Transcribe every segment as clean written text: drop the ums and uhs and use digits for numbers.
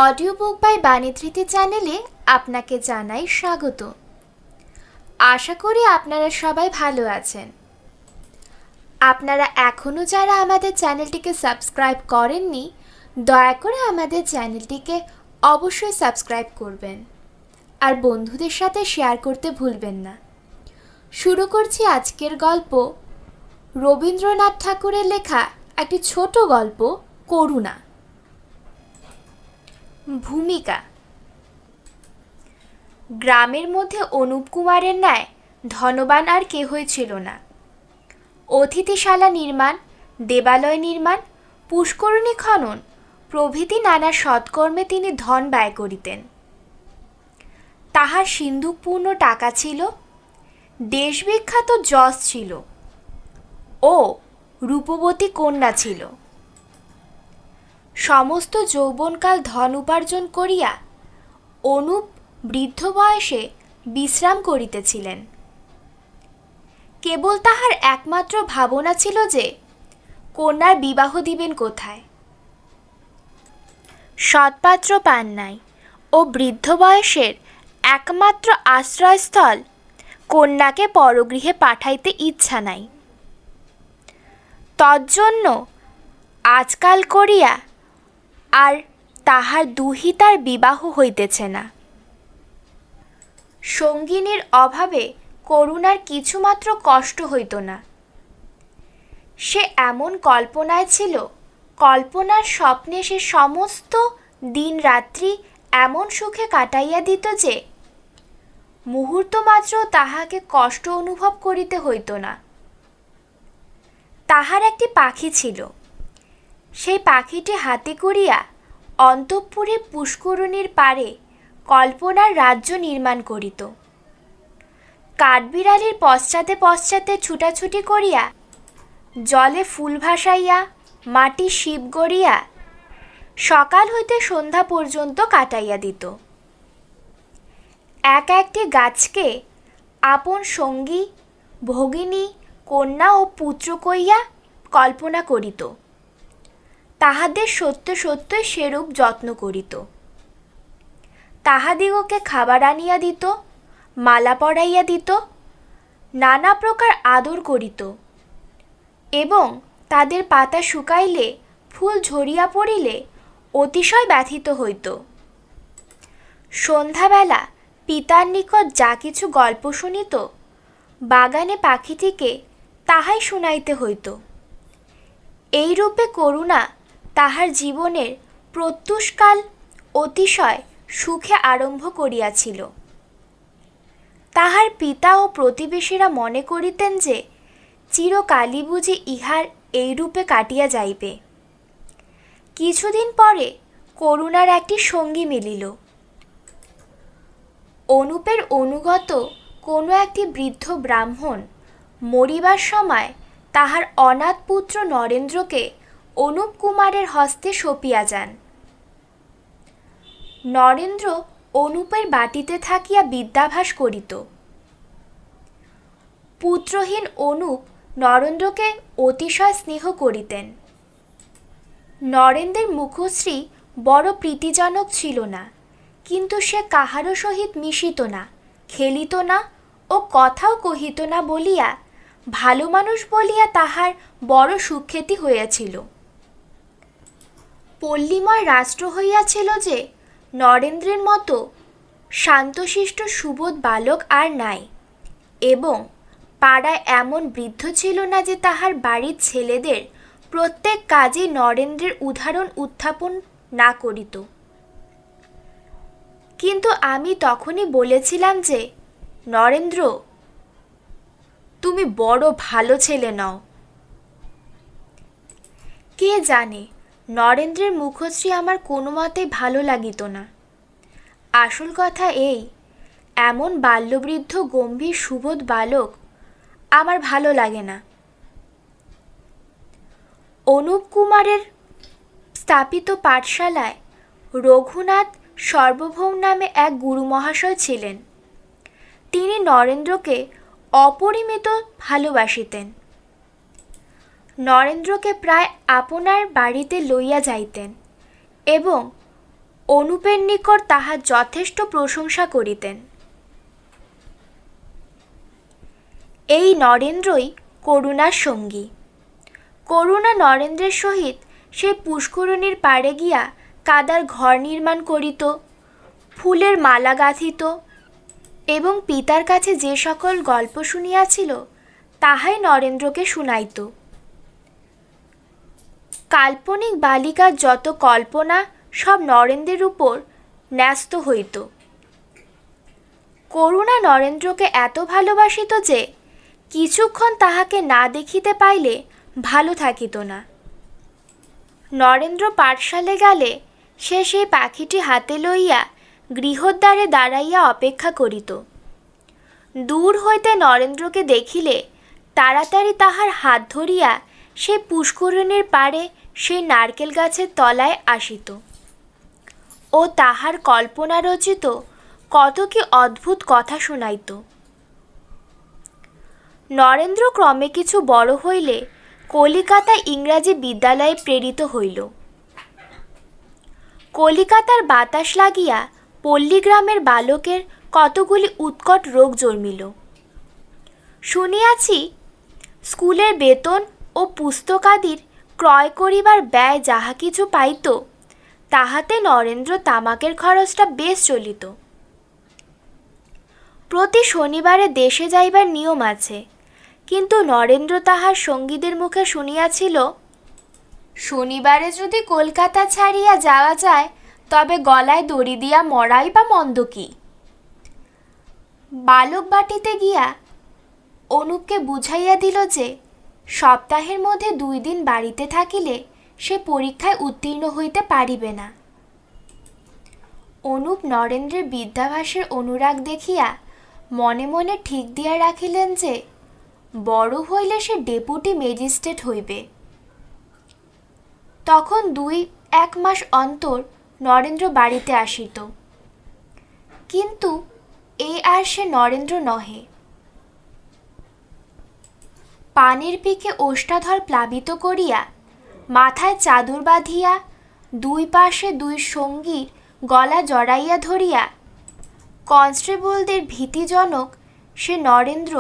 Audio book by বাণীধৃতি চ্যানেলে আপনাকে জানাই স্বাগত। আশা করি আপনারা সবাই ভালো আছেন। আপনারা এখনও যারা আমাদের চ্যানেলটিকে সাবস্ক্রাইব করেননি, দয়া করে আমাদের চ্যানেলটিকে অবশ্যই সাবস্ক্রাইব করবেন আর বন্ধুদের সাথে শেয়ার করতে ভুলবেন না। শুরু করছি আজকের গল্প, রবীন্দ্রনাথ ঠাকুরের লেখা একটি ছোট গল্প, করুণা। ভূমিকা। গ্রামের মধ্যে অনুপ কুমারের ন্যায় ধনবান আর কেহই ছিল না। অতিথিশালা নির্মাণ, দেবালয় নির্মাণ, পুষ্করিণী খনন প্রভৃতি নানা সৎকর্মে তিনি ধন ব্যয় করিতেন। তাহার সিন্ধুকপূর্ণ টাকা ছিল, দেশবিখ্যাত যশ ছিল ও রূপবতী কন্যা ছিল। সমস্ত যৌবনকাল ধন উপার্জন করিয়া অনুপ বৃদ্ধ বয়সে বিশ্রাম করিতেছিলেন। কেবল তাহার একমাত্র ভাবনা ছিল যে কন্যার বিবাহ দিবেন কোথায়। সৎপাত্র পান নাই ও বৃদ্ধ বয়সের একমাত্র আশ্রয়স্থল কন্যাকে পরগৃহে পাঠাইতে ইচ্ছা নাই। তজ্জন্য আজকাল করিয়া আর তাহার দুহিতার বিবাহ হইতেছে না। সঙ্গিনীর অভাবে করুণার কিছুমাত্র কষ্ট হইত না। সে এমন কল্পনায় ছিল, কল্পনার স্বপ্নে সে সমস্ত দিন রাত্রি এমন সুখে কাটাইয়া দিত যে মুহূর্তমাত্র তাহাকে কষ্ট অনুভব করিতে হইত না। তাহার একটি পাখি ছিল। সেই পাখিটি হাতে করিয়া অন্তঃপুরে পুষ্করিণীর পাড়ে কল্পনার রাজ্য নির্মাণ করিত। কাঠবিড়ালির পশ্চাতে পশ্চাতে ছুটাছুটি করিয়া, জলে ফুল ভাসাইয়া, মাটি শিব গড়িয়া সকাল হইতে সন্ধ্যা পর্যন্ত কাটাইয়া দিত। এক একটি গাছকে আপন সঙ্গী, ভগিনী, কন্যা ও পুত্র কইয়া কল্পনা করিত। তাহাদের সত্য সত্যই সেরূপ যত্ন করিত। তাহাদিগকে খাবার আনিয়া দিত, মালা পরাইয়া দিত, নানা প্রকার আদর করিত এবং তাদের পাতা শুকাইলে, ফুল ঝরিয়া পড়িলে অতিশয় ব্যথিত হইত। সন্ধ্যাবেলা পিতার নিকট যা কিছু গল্প শুনিত, বাগানে পাখিটিকে তাহাই শুনাইতে হইত। এইরূপে করুণা তাহার জীবনের প্রত্যুষকাল অতিশয় সুখে আরম্ভ করিয়াছিল। তাহার পিতা ও প্রতিবেশীরা মনে করিতেন যে চিরকালই বুঝি ইহার এইরূপে কাটিয়া যাইবে। কিছুদিন পরে করুণার একটি সঙ্গী মিলিল। অনুপের অনুগত কোনো একটি বৃদ্ধ ব্রাহ্মণ মরিবার সময় তাহার অনাথ পুত্র নরেন্দ্রকে অনুপ কুমারের হস্তে সঁপিয়া যান। নরেন্দ্র অনুপের বাটিতে থাকিয়া বিদ্যাভ্যাস করিত। পুত্রহীন অনুপ নরেন্দ্রকে অতিশয় স্নেহ করিতেন। নরেন্দ্রের মুখশ্রী বড় প্রীতিজনক ছিল না, কিন্তু সে কাহারও সহিত মিশিত না, খেলিত না ও কথাও কহিত না বলিয়া ভালো মানুষ বলিয়া তাহার বড় সুখ্যাতি হইয়াছিল। পল্লীময় রাষ্ট্র হইয়াছিল যে নরেন্দ্রের মতো শান্তশিষ্ট সুবোধ বালক আর নাই, এবং পাড়ায় এমন বৃদ্ধ ছিল না যে তাহার বাড়ির ছেলেদের প্রত্যেক কাজে নরেন্দ্রের উদাহরণ উত্থাপন না করিত। কিন্তু আমি তখনই বলেছিলাম যে, নরেন্দ্র, তুমি বড় ভালো ছেলে নও। কে জানে, নরেন্দ্রের মুখশ্রী আমার কোনো মতেই ভালো লাগিত না। আসল কথা এই, এমন বাল্যবৃদ্ধ গম্ভীর সুবোধ বালক আমার ভালো লাগে না। অনুপ কুমারের স্থাপিত পাঠশালায় রঘুনাথ সর্বভৌম নামে এক গুরু মহাশয় ছিলেন। তিনি নরেন্দ্রকে অপরিমিত ভালোবাসিতেন। নরেন্দ্রকে প্রায় আপনার বাড়িতে লইয়া যাইতেন এবং অনুপের নিকট তাহার যথেষ্ট প্রশংসা করিতেন। এই নরেন্দ্রই করুণার সঙ্গী। করুণা নরেন্দ্রের সহিত সেই পুষ্করিণীর পাড়ে গিয়া কাদার ঘর নির্মাণ করিত, ফুলের মালা গাঁথিত এবং পিতার কাছে যে সকল গল্প শুনিয়াছিল তাহাই নরেন্দ্রকে শুনাইত। কাল্পনিক বালিকার যত কল্পনা সব নরেন্দ্রের উপর ন্যস্ত হইত। করুণা নরেন্দ্রকে এত ভালোবাসিত যে কিছুক্ষণ তাহাকে না দেখিতে পাইলে ভালো থাকিত না। নরেন্দ্র পাঠশালে গেলে সে সেই পাখিটি হাতে লইয়া গৃহদ্বারে দাঁড়াইয়া অপেক্ষা করিত। দূর হইতে নরেন্দ্রকে দেখিলে তাড়াতাড়ি তাহার হাত ধরিয়া সেই পুষ্করিণীর পাড়ে সেই নারকেল গাছের তলায় আসিত ও তাহার কল্পনা রচিত কত কি অদ্ভুত কথা শুনাইত। নরেন্দ্র ক্রমে কিছু বড় হইলে কলিকাতা ইংরাজি বিদ্যালয়ে প্রেরিত হইল। কলিকাতার বাতাস লাগিয়া পল্লীগ্রামের বালকের কতগুলি উৎকট রোগ জন্মিল। শুনিয়াছি স্কুলের বেতন ও পুস্তকাদির ক্রয় করিবার ব্যয় যাহা কিছু পাইত তাহাতে নরেন্দ্র তামাকের খরচটা বেশ চলিত। প্রতি শনিবারে দেশে যাইবার নিয়ম আছে, কিন্তু নরেন্দ্র তাহার সঙ্গীদের মুখে শুনিয়াছিল, শনিবারে যদি কলকাতা ছাড়িয়া যাওয়া যায় তবে গলায় দড়ি দিয়া মরাই বা মন্দ কি। বালক বাটিতে গিয়া অনুপকে বুঝাইয়া দিল যে সপ্তাহের মধ্যে 2 দিন বাড়িতে থাকিলে সে পরীক্ষায় উত্তীর্ণ হইতে পারিবে না। অনুপ নরেন্দ্রের বিদ্যাভ্যাসের অনুরাগ দেখিয়া মনে মনে ঠিক দিয়া রাখিলেন যে বড় হইলে সে ডেপুটি ম্যাজিস্ট্রেট হইবে। তখন 2-1 মাস অন্তর নরেন্দ্র বাড়িতে আসিত, কিন্তু এ আর সে নরেন্দ্র নহে। পানের পিকে ওষ্ঠাধর প্লাবিত করিয়া মাথায় চাদর বাঁধিয়া 2 পাশে 2 সঙ্গীর গলা জড়াইয়া ধরিয়া কনস্টেবলদের ভীতিজনক সে নরেন্দ্র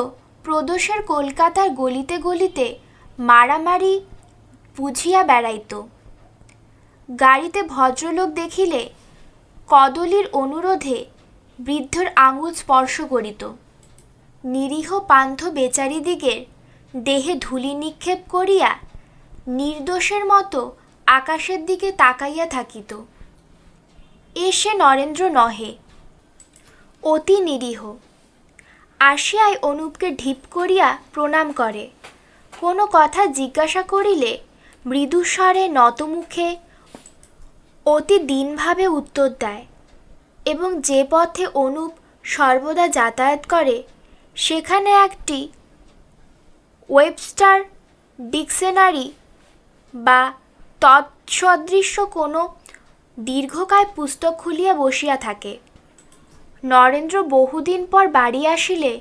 প্রদোষের কলকাতার গলিতে গলিতে মারামারি বুঝিয়া বেড়াইত। গাড়িতে ভদ্রলোক দেখিলে কদলির অনুরোধে বৃদ্ধর আঙুল স্পর্শ করিত। নিরীহ পান্থ বেচারিদিগের দেহে ধূলি নিক্ষেপ করিয়া নির্দোষের মতো আকাশের দিকে তাকাইয়া থাকিত। এ সে নরেন্দ্র নহে, অতি নিরীহ। আসিয়াই অনুপকে ঢিপ করিয়া প্রণাম করে, কোনো কথা জিজ্ঞাসা করিলে মৃদুস্বরে নতমুখে অতি দীনভাবে উত্তর দেয় এবং যে পথে অনুপ সর্বদা যাতায়াত করে সেখানে একটি ওয়েবস্টার ডিকশনারি বা তৎসদৃশ্য কোনো দীর্ঘকায় পুস্তক খুলিয়া বসিয়া থাকে। নরেন্দ্র বহুদিন পর বাড়ি আসিলে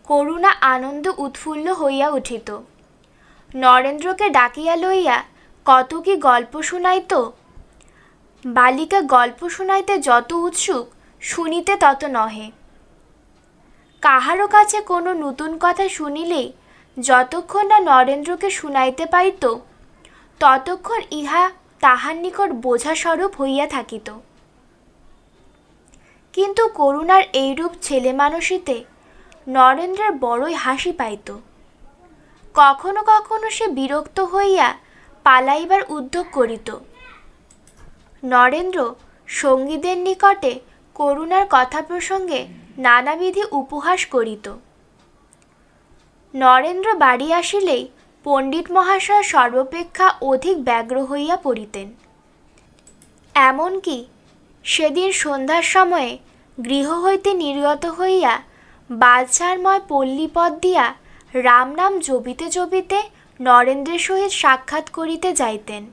করুণা আনন্দ উৎফুল্ল হইয়া উঠিত। নরেন্দ্রকে ডাকিয়া লইয়া কত কি গল্প শুনাইত। বালিকা গল্প শুনাইতে যত উৎসুক, শুনিতে তত নহে। কাহারও কাছে কোনো নতুন কথা শুনিলেই যতক্ষণ না নরেন্দ্রকে শুনাইতে পারিত ততক্ষণ ইহা তাহার নিকট বোঝাস্বরূপ হইয়া থাকিত। কিন্তু করুণার এইরূপ ছেলেমানুষিতে নরেন্দ্রের বড়ই হাসি পাইত। কখনো কখনো সে বিরক্ত হইয়া পালাইবার উদ্যোগ করিত। নরেন্দ্র সঙ্গীদের নিকটে করুণার কথা প্রসঙ্গে নানাবিধি উপহাস করিত। নরেন্দ্র বাড়ি আসিলেই পণ্ডিত মহাশয় সর্বাপেক্ষা অধিক ব্যগ্র হইয়া পড়িতেন। এমনকি সেদিন সন্ধ্যার সময়ে গৃহ হইতে নির্গত হইয়া বাদশাহময় পল্লীপথ দিয়া রাম নাম জপিতে জপিতে নরেন্দ্রের সহিত সাক্ষাৎ করিতে যাইতেন।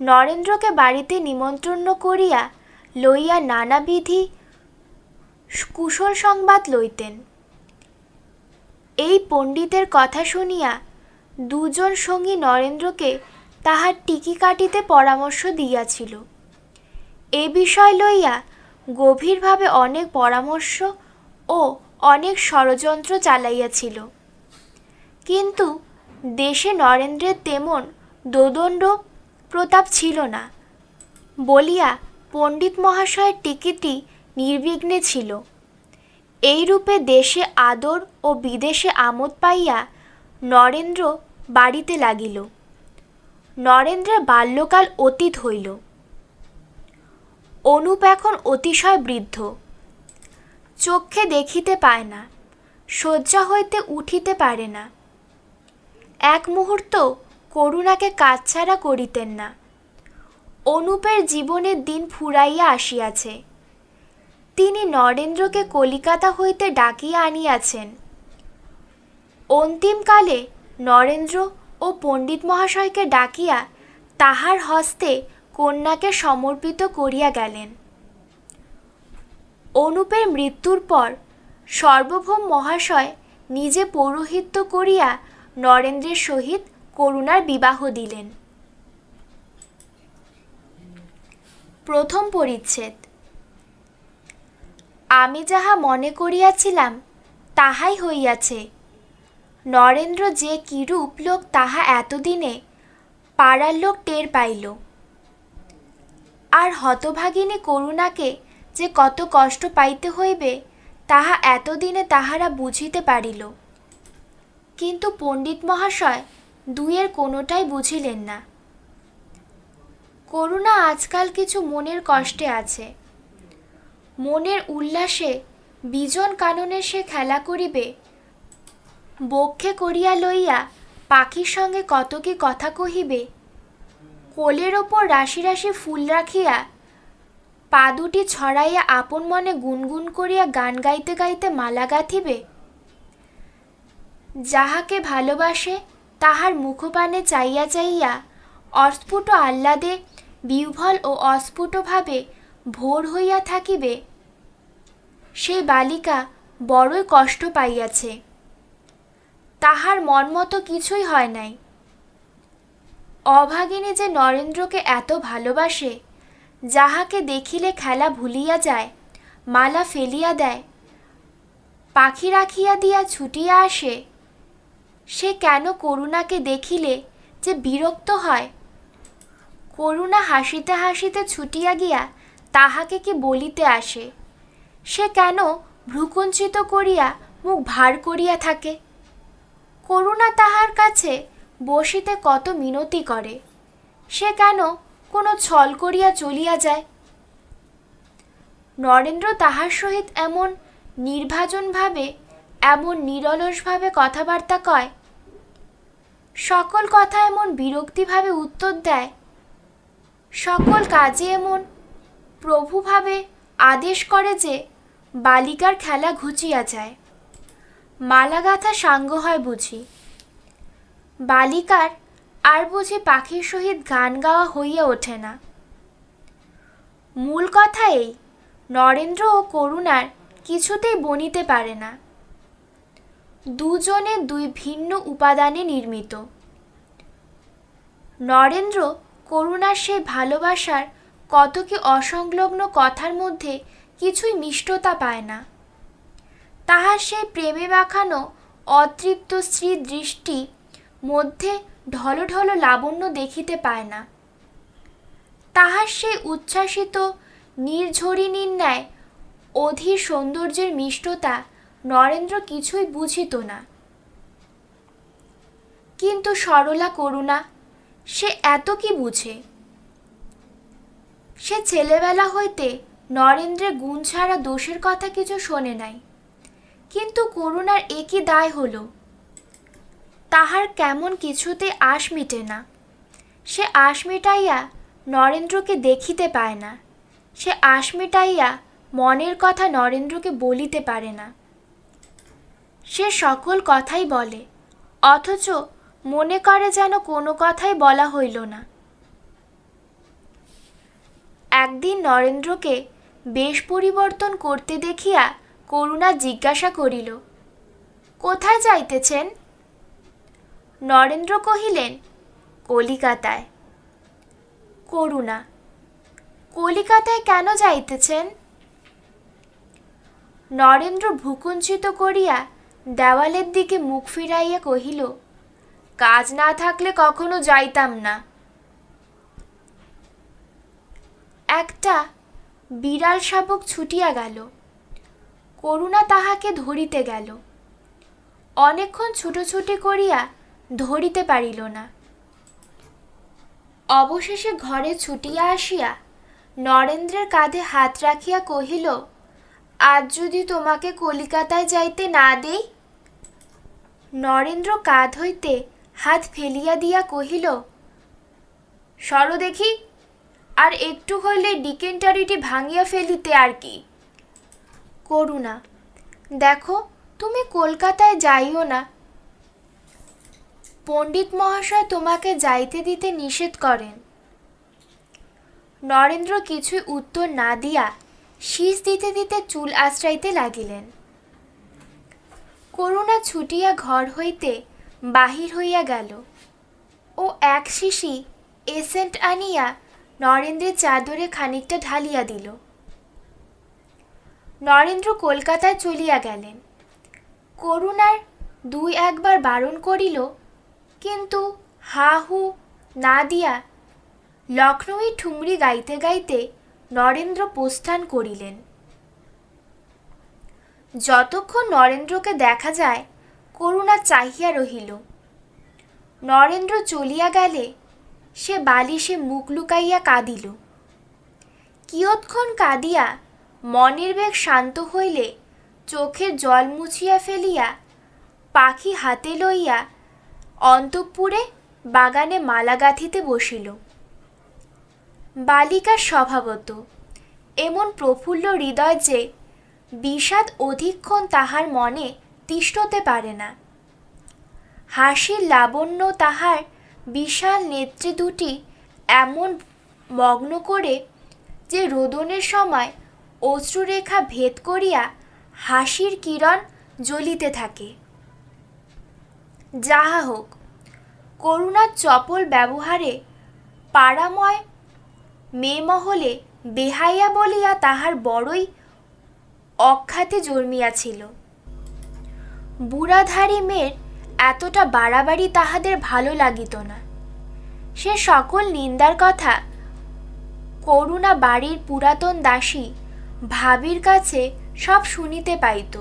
নরেন্দ্রকে বাড়িতে নিমন্ত্রণ করিয়া লইয়া নানাবিধি কুশল সংবাদ লইতেন। এই পণ্ডিতের কথা শুনিয়া 2 সঙ্গী নরেন্দ্রকে তাহার টিকি কাটিতে পরামর্শ দিয়াছিল এ বিষয় লইয়া গভীরভাবে অনেক পরামর্শ ও অনেক ষড়যন্ত্র চালাইয়াছিল, কিন্তু দেশে নরেন্দ্রের তেমন দোদণ্ড প্রতাপ ছিল না বলিয়া পণ্ডিত মহাশয়ের টিকিটই নির্বিঘ্নে ছিল। এইরূপে দেশে আদর ও বিদেশে আমোদ পাইয়া নরেন্দ্র বাড়িতে লাগিল। নরেন্দ্রের বাল্যকাল অতীত হইল। অনুপ এখন অতিশয় বৃদ্ধ, চক্ষে দেখিতে পায় না, শয্যা হইতে উঠিতে পারে না। এক মুহূর্ত করুণাকে কাছছাড়া করিতেন না। অনুপের জীবনের দিন ফুরাইয়া আসিয়াছে। তিনি নরেন্দ্রকে কলিকাতা হইতে ডাকিয়া আনিয়াছেন। অন্তিমকালে নরেন্দ্র ও পণ্ডিত মহাশয়কে ডাকিয়া তাহার হস্তে কন্যাকে সমর্পিত করিয়া গেলেন। অনুপের মৃত্যুর পর সার্বভৌম মহাশয় নিজে পৌরোহিত্য করিয়া নরেন্দ্রের সহিত করুণার বিবাহ দিলেন। প্রথম পরিচ্ছেদ। আমি যাহা মনে করিয়াছিলাম তাহাই হইয়াছে। নরেন্দ্র যে কিরূপ লোক তাহা এতদিনে পাড়ার লোক টের পাইল। আর হতভাগিনী করুণাকে যে কত কষ্ট পাইতে হইবে তাহা এতদিনে তাহারা বুঝিতে পারিল। কিন্তু পণ্ডিত মহাশয় দুইয়ের কোনোটাই বুঝিলেন না। করুণা আজকাল কিছু মনের কষ্টে আছে। মনের উল্লাসে বিজন কাননে সে খেলা করিবে, বক্ষে করিয়া লইয়া পাখির সঙ্গে কত কি কথা কহিবে, কোলের ওপর রাশি রাশি ফুল রাখিয়া পা দুটি ছড়াইয়া আপন মনে গুনগুন করিয়া গান গাইতে গাইতে মালা গাঁথিবে। যাহাকে ভালোবাসে তাহার মুখপানে চাইয়া চাইয়া অস্ফুট আহ্লাদে বিহ্বল ও অস্ফুটভাবে ভোর হইয়া থাকিবে, সেই বালিকা বড়ই কষ্ট পাইয়াছে। তাহার মন মতো কিছুই হয় নাই। অভাগিনী যে নরেন্দ্রকে এত ভালোবাসে, যাহাকে দেখিলে খেলা ভুলিয়া যায়, মালা ফেলিয়া দেয়, পাখি রাখিয়া দিয়া ছুটিয়া আসে, সে কেন করুণাকে দেখিলে যে বিরক্ত হয়? করুণা হাসিতে হাসিতে ছুটিয়া গিয়া তাহাকে কি বলিতে আসে, সে কেন ভ্রুকুঞ্চিত করিয়া মুখ ভার করিয়া থাকে? করুণা তাহার কাছে বসিতে কত মিনতি করে, সে কেন কোনো ছল করিয়া চলিয়া যায়? নরেন্দ্র তাহার সহিত এমন নির্ভাজনভাবে, এমন নিরলসভাবে কথাবার্তা কয়, সকল কথা এমন বিরক্তিভাবে উত্তর দেয়, সকল কাজে এমন প্রভুভাবে আদেশ করে যে বালিকার খেলা ঘুচিয়া যায়। মালা গাঁথা সাঙ্গ হয় বুঝি, বালিকার আর বুঝি পাখির সহিত গান গাওয়া হইয়া ওঠে না। মূল কথা এই, নরেন্দ্র ও করুণার কিছুতেই বনিতে পারে না। দুজনে দুই ভিন্ন উপাদানে নির্মিত। নরেন্দ্র করুণার সেই ভালোবাসার কত কি অসংলগ্ন কথার মধ্যে কিছুই মিষ্টতা পায় না। তাহার সেই প্রেমে মাখানো অতৃপ্ত স্ত্রী দৃষ্টি মধ্যে ঢলঢল লাবণ্য দেখিতে পায় না। তাহার সেই উচ্ছ্বাসিত নির্ঝরিণীর ন্যায় অধীর সৌন্দর্যের মিষ্টতা নরেন্দ্র কিছুই বুঝিত না। কিন্তু সরলা করুণা, সে এত কি বুঝে? সে ছেলেবেলা হইতে নরেন্দ্রের গুণ ছাড়া দোষের কথা কিছু শোনে নাই। কিন্তু করুণার একই দায় হল, তাহার কেমন কিছুতে আশ মিটে না। সে আশ মিটাইয়া নরেন্দ্রকে দেখিতে পায় না, সে আশ মিটাইয়া মনের কথা নরেন্দ্রকে বলিতে পারে না। সে সকল কথাই বলে, অথচ মনে করে যেন কোনো কথাই বলা হইল না। একদিন নরেন্দ্রকে বেশ পরিবর্তন করতে দেখিয়া করুণা জিজ্ঞাসা করিল, কোথায় যাইতেছেন? নরেন্দ্র কহিলেন, কলিকাতায়। করুণা, কলিকাতায় কেন যাইতেছেন? নরেন্দ্র ভ্রূকুঞ্চিত করিয়া দেওয়ালের দিকে মুখ ফিরাইয়া কহিল, কাজ না থাকলে কখনো যাইতাম না। একটা বিড়াল শাবক ছুটিয়া গেল। করুণা তাহাকে ধরিতে গেল। অনেকক্ষণ ছুটোছুটি করিয়া ধরিতে পারিল না। অবশেষে ঘরে ছুটিয়া আসিয়া নরেন্দ্রের কাঁধে হাত রাখিয়া কহিল, আজ যদি তোমাকে কলিকাতায় যাইতে না দেই? নরেন্দ্র কাঁধ হইতে হাত ফেলিয়া দিয়া কহিল, সরো দেখি, আর একটু হইলে ডিকেন্টারিটি ভাঙিয়া ফেলিতে আর কি। করুণা, দেখো তুমি কলকাতায় যাইও না। পণ্ডিত মহাশয় তোমাকে যাইতে দিতে নিষেধ করেন। নরেন্দ্র কিছুই উত্তর না দিয়া শীষ দিতে দিতে চুল আঁচড়াইতে লাগিলেন। করুণা ছুটিয়া ঘর হইতে বাহির হইয়া গেল ও এক শিশি এসেন্ট আনিয়া নরেন্দ্রের চাদরে খানিকটা ঢালিয়া দিল। নরেন্দ্র কলকাতায় চলিয়া গেলেন। করুণার দুই একবার বারণ করিল, কিন্তু হা হু না দিয়া লখনৌই ঠুমরি গাইতে গাইতে নরেন্দ্র প্রস্থান করিলেন। যতক্ষণ নরেন্দ্রকে দেখা যায় করুণা চাহিয়া রহিল। নরেন্দ্র চলিয়া গেলে সে বালিশে মুখ লুকাইয়া কাঁদিল। কিয়ৎক্ষণ কাঁদিয়া মনের বেগ শান্ত হইলে চোখের জল মুছিয়া ফেলিয়া পাখি হাতে লইয়া অন্তঃপুরে বাগানে মালা গাঁথিতে বসিল। বালিকার স্বভাবত এমন প্রফুল্ল হৃদয় যে বিষাদ অধিকক্ষণ তাহার মনে তিষ্ঠতে পারে না। হাসির লাবণ্য তাহার বিশাল নেত্রে দুটি এমন মগ্ন করে যে রোদনের সময় অশ্রুরেখা ভেদ করিয়া হাসির কিরণ জ্বলিতে থাকে। যাহা হোক, করুণার চপল ব্যবহারে পাড়াময় মেয়েমহলে বেহাইয়া বলিয়া তাহার বড়ই অখ্যাতি জন্মিয়াছিল। বুড়াধারী মেয়ের এতটা বাড়াবাড়ি তাহাদের ভালো লাগিত না। সে সকল নিন্দার কথা করুণা বাড়ির পুরাতন দাসী ভাবির কাছে সব শুনিতে পাইত,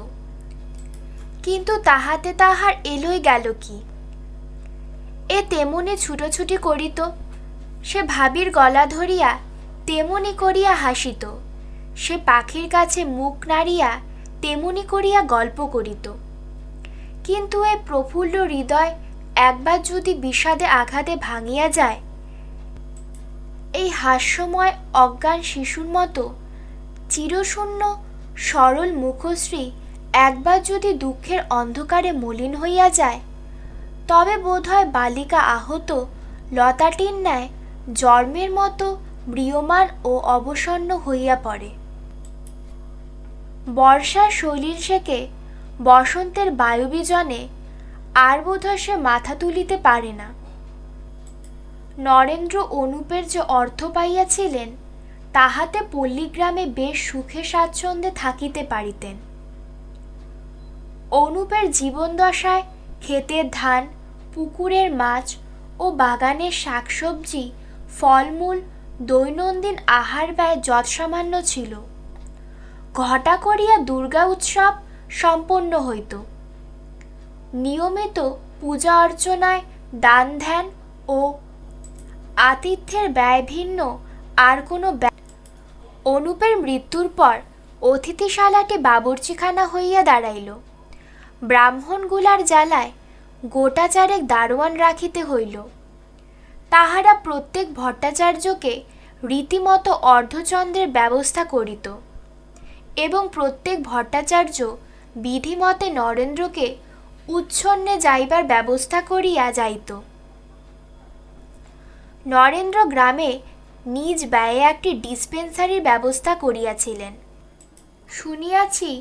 কিন্তু তাহাতে তাহার এলোই গেল কি? এ তেমনি ছুটোছুটি করিত, সে ভাবির গলা ধরিয়া তেমনি করিয়া হাসিত, সে পাখির কাছে মুখ নাড়িয়া তেমনি করিয়া গল্প করিত। কিন্তু এ প্রফুল্ল হৃদয় একবার যদি বিষাদে আঘাতে ভাঙিয়া যায়, এই হাস্যময় অজ্ঞান শিশুর মতো চিরশূন্য সরল মুখশ্রী একবার যদি দুঃখের অন্ধকারে মলিন হইয়া যায়, তবে বোধহয় বালিকা আহত লতাটির ন্যায় জন্মের মতো ম্রিয়মাণ ও অবসন্ন হইয়া পড়ে। বর্ষার শৈলীন সেকে বসন্তের বায়ুবিজনে আর বোধহয় সে মাথা তুলিতে পারে না। নরেন্দ্র অনুপের যে অর্থ পাইয়াছিলেন, তাহাতে পল্লীগ্রামে বেশ সুখে স্বাচ্ছন্দ্যে থাকিতে পারিতেন। অনুপের জীবনদশায় ক্ষেতের ধান, পুকুরের মাছ ও বাগানের শাকসবজি, ফলমূল, দৈনন্দিন আহার ব্যয় যৎসামান্য ছিল। ঘটা করিয়া দুর্গা উৎসব সম্পন্ন হইত। নিয়মিত পূজা অর্চনায়, দান ধ্যান ও আতিথ্যের ব্যয় ভিন্ন আর কোনো ব্যয়। অনুপের মৃত্যুর পর অতিথিশালাটি বাবুর্চিখানা হইয়া দাঁড়াইল। ব্রাহ্মণগুলার জ্বালায় গোটা চারেক দারোয়ান রাখিতে হইল। তাহারা প্রত্যেক ভট্টাচার্যকে রীতিমতো অর্ধচন্দ্রের ব্যবস্থা করিত এবং প্রত্যেক ভট্টাচার্য বিধিমতে নরেন্দ্রকে উচ্ছন্নে যাইবার ব্যবস্থা করিয়া যাইত। নরেন্দ্র গ্রামে নিজ ব্যয়ে একটি ডিসপেন্সারির ব্যবস্থা করিয়াছিলেন। শুনিয়াছি,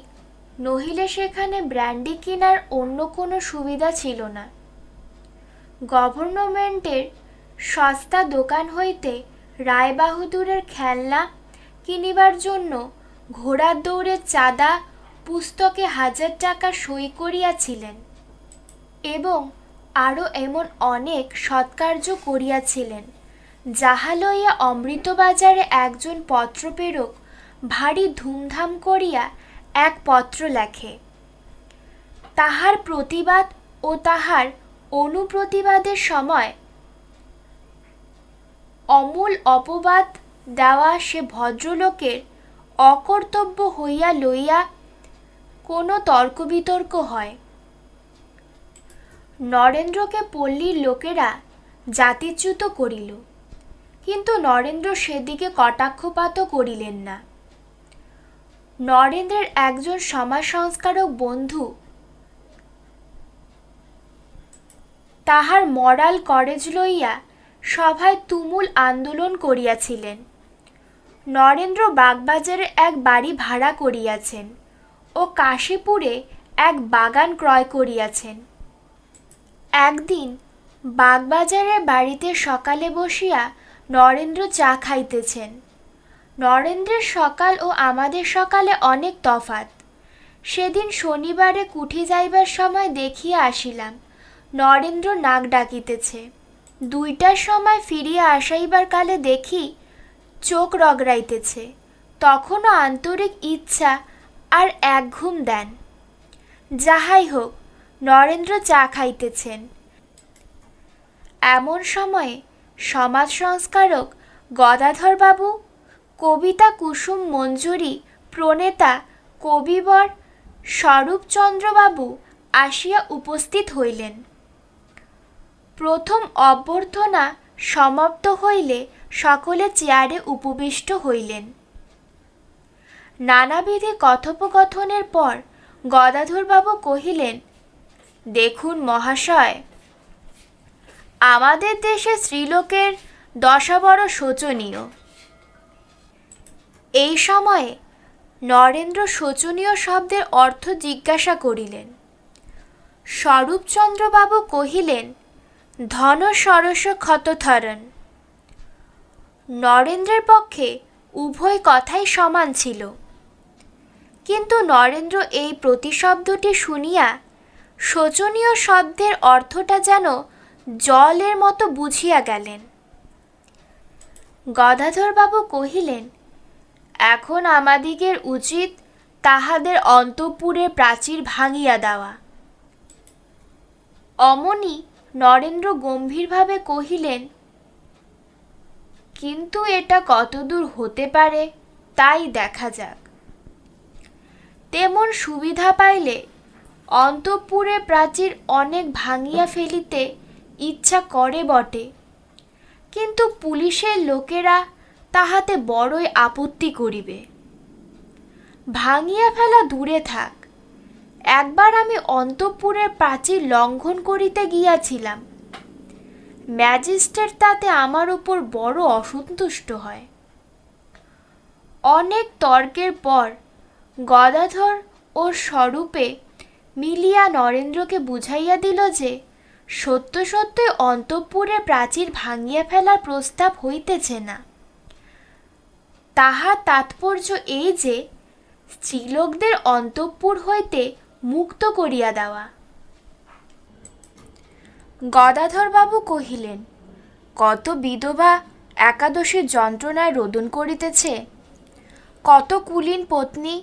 নহিলে সেখানে ব্র্যান্ডি কিনার অন্য কোনো সুবিধা ছিল না। গভর্নমেন্টের সস্তা দোকান হইতে রায়বাহাদুরের খেলনা কিনিবার জন্য ঘোড়ার দৌড়ের চাঁদা পুস্তকে 1000 টাকা সই করিয়াছিলেন এবং আরও এমন অনেক সৎকার্য করিয়াছিলেন, যাহা লইয়া অমৃতবাজারে একজন পত্রপ্রেরক ভারী ধুমধাম করিয়া এক পত্র লেখে। তাহার প্রতিবাদ ও তাহার অনুপ্রতিবাদের সময় অমূল অপবাদ দেওয়া সে ভদ্রলোকের অকর্তব্য হইয়া লইয়া কোনো তর্ক বিতর্ক হয়। নরেন্দ্রকে পল্লীর লোকেরা জাতিচ্যুত করিল, কিন্তু নরেন্দ্র সেদিকে কটাক্ষপাতও করিলেন না। নরেন্দ্রের একজন সমাজ সংস্কারক বন্ধু তাহার মরাল করেজ লইয়া সভায় তুমুল আন্দোলন করিয়াছিলেন। নরেন্দ্র বাগবাজারে এক বাড়ি ভাড়া করিয়াছেন ও কাশীপুরে এক বাগান ক্রয় করিয়াছেন। একদিন বাগবাজারের বাড়িতে সকালে বসিয়া নরেন্দ্র চা খাইতেছেন। নরেন্দ্রের সকাল ও আমাদের সকালে অনেক তফাত। সেদিন শনিবারে কুঠি যাইবার সময় দেখিয়া আসিলাম নরেন্দ্র নাক ডাকিতেছে। 2টার সময় ফিরিয়া আসাইবার কালে দেখি চোখ রগড়াইতেছে। তখনও আন্তরিক ইচ্ছা আর এক ঘুম দেন। যাহাই হোক, নরেন্দ্র চা খাইতেছেন। এমন সময়ে সমাজ সংস্কারক গদাধরবাবু, কবিতা কুসুম মঞ্জুরি প্রণেতা কবিবর স্বরূপচন্দ্রবাবু আসিয়া উপস্থিত হইলেন। প্রথম অভ্যর্থনা সমাপ্ত হইলে সকলে চেয়ারে উপবিষ্ট হইলেন। নানাবিধি কথোপকথনের পর গদাধরবাবু কহিলেন, দেখুন মহাশয়, আমাদের দেশে স্ত্রীলোকের দশা বড় শোচনীয়। এই সময়ে নরেন্দ্র শোচনীয় শব্দের অর্থ জিজ্ঞাসা করিলেন। স্বরূপচন্দ্রবাবু কহিলেন, ধন সরস ক্ষতথরণ। নরেন্দ্রের পক্ষে উভয় কথাই সমান ছিল, কিন্তু নরেন্দ্র এই প্রতিশব্দটি শুনিয়া শোচনীয় শব্দের অর্থটা যেন জলের মতো বুঝিয়া গেলেন। গদাধরবাবু কহিলেন, এখন আমাদিগের উচিত তাহাদের অন্তঃপুরের প্রাচীর ভাঙিয়া দেওয়া। অমনি নরেন্দ্র গম্ভীরভাবে কহিলেন, কিন্তু এটা কতদূর হতে পারে তাই দেখা যাক। তেমন সুবিধা পাইলে অন্তঃপুরের প্রাচীর অনেক ভাঙিয়া ফেলিতে ইচ্ছা করে বটে, কিন্তু পুলিশের লোকেরা তাহাতে বড়ই আপত্তি করিবে। ভাঙিয়া ফেলা দূরে থাক, একবার আমি অন্তঃপুরের প্রাচীর লঙ্ঘন করিতে গিয়াছিলাম। ম্যাজিস্ট্রেট তাতে আমার উপর বড় অসন্তুষ্ট হয়। অনেক তর্কের পর গদাধর ও স্বরূপে মিলিয়া নরেন্দ্রকে বুঝাইয়া দিল যে সত্য সত্যই অন্তঃপুরের প্রাচীর ভাঙিয়া ফেলার প্রস্তাব হইতেছে না। তাহার তাৎপর্য এই যে স্ত্রীলোকদের অন্তঃপুর হইতে মুক্ত করিয়া দেওয়া। গদাধরবাবু কহিলেন, কত বিধবা একাদশীর যন্ত্রণায় রোদন করিতেছে, কত কুলীন পত্নী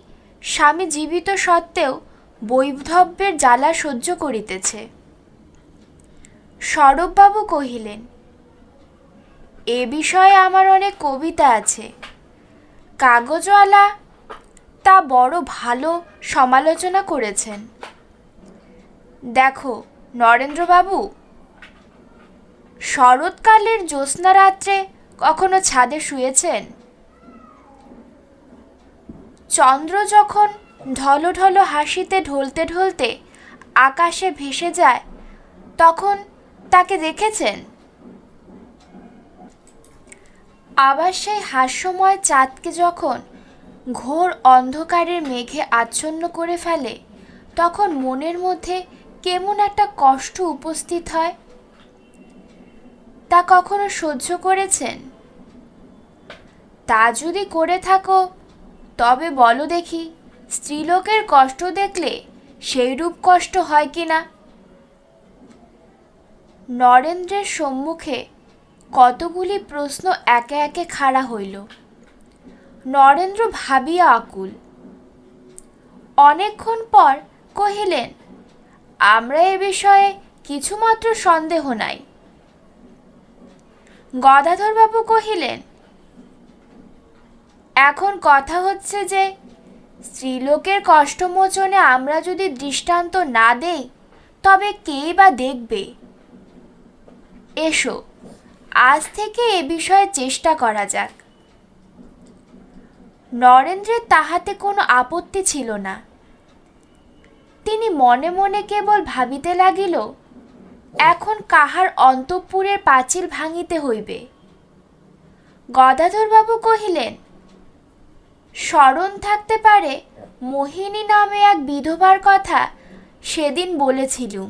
স্বামী জীবিত সত্ত্বেও বৈধব্যের জ্বালা সহ্য করিতেছে। স্বরূপবাবু কহিলেন, এ বিষয়ে আমার অনেক কবিতা আছে, কাগজওয়ালা তা বড় ভালো সমালোচনা করেছেন। দেখো নরেন্দ্রবাবু, শরৎকালের জ্যোৎস্না রাত্রে কখনো ছাদে শুয়েছেন? চন্দ্র যখন ঢলঢল হাসিতে ঢলতে ঢলতে আকাশে ভেসে যায় তখন তাকে দেখেছেন? আবার সেই হাস্যময় চাঁদকে যখন ঘোর অন্ধকারের মেঘে আচ্ছন্ন করে ফেলে তখন মনের মধ্যে কেমন একটা কষ্ট উপস্থিত হয়, তা কখনো সহ্য করেছেন? তা যদি করে থাকো তবে বলো দেখি, স্ত্রীলোকের কষ্ট দেখলে সেইরূপ কষ্ট হয় কি না? নরেন্দ্রের সম্মুখে কতগুলি প্রশ্ন একে একে খাড়া হইল। নরেন্দ্র ভাবিয়া আকুল। অনেকক্ষণ পর কহিলেন, আমরা এ বিষয়ে কিছুমাত্র সন্দেহ নাই। গদাধরবাবু কহিলেন, এখন কথা হচ্ছে যে স্ত্রীলোকের কষ্টমোচনে আমরা যদি দৃষ্টান্ত না দেই তবে কেই বা দেখবে? এসো, আজ থেকে এ বিষয়ে চেষ্টা করা যাক। নরেন্দ্রের তাহাতে কোনো আপত্তি ছিল না। তিনি মনে মনে কেবল ভাবিতে লাগিল, এখন কাহার অন্তঃপুরের পাঁচিল ভাঙিতে হইবে। গদাধরবাবু কহিলেন, স্মরণ থাকতে পারে মোহিনী নামে এক বিধবার কথা সেদিন বলেছিলুম।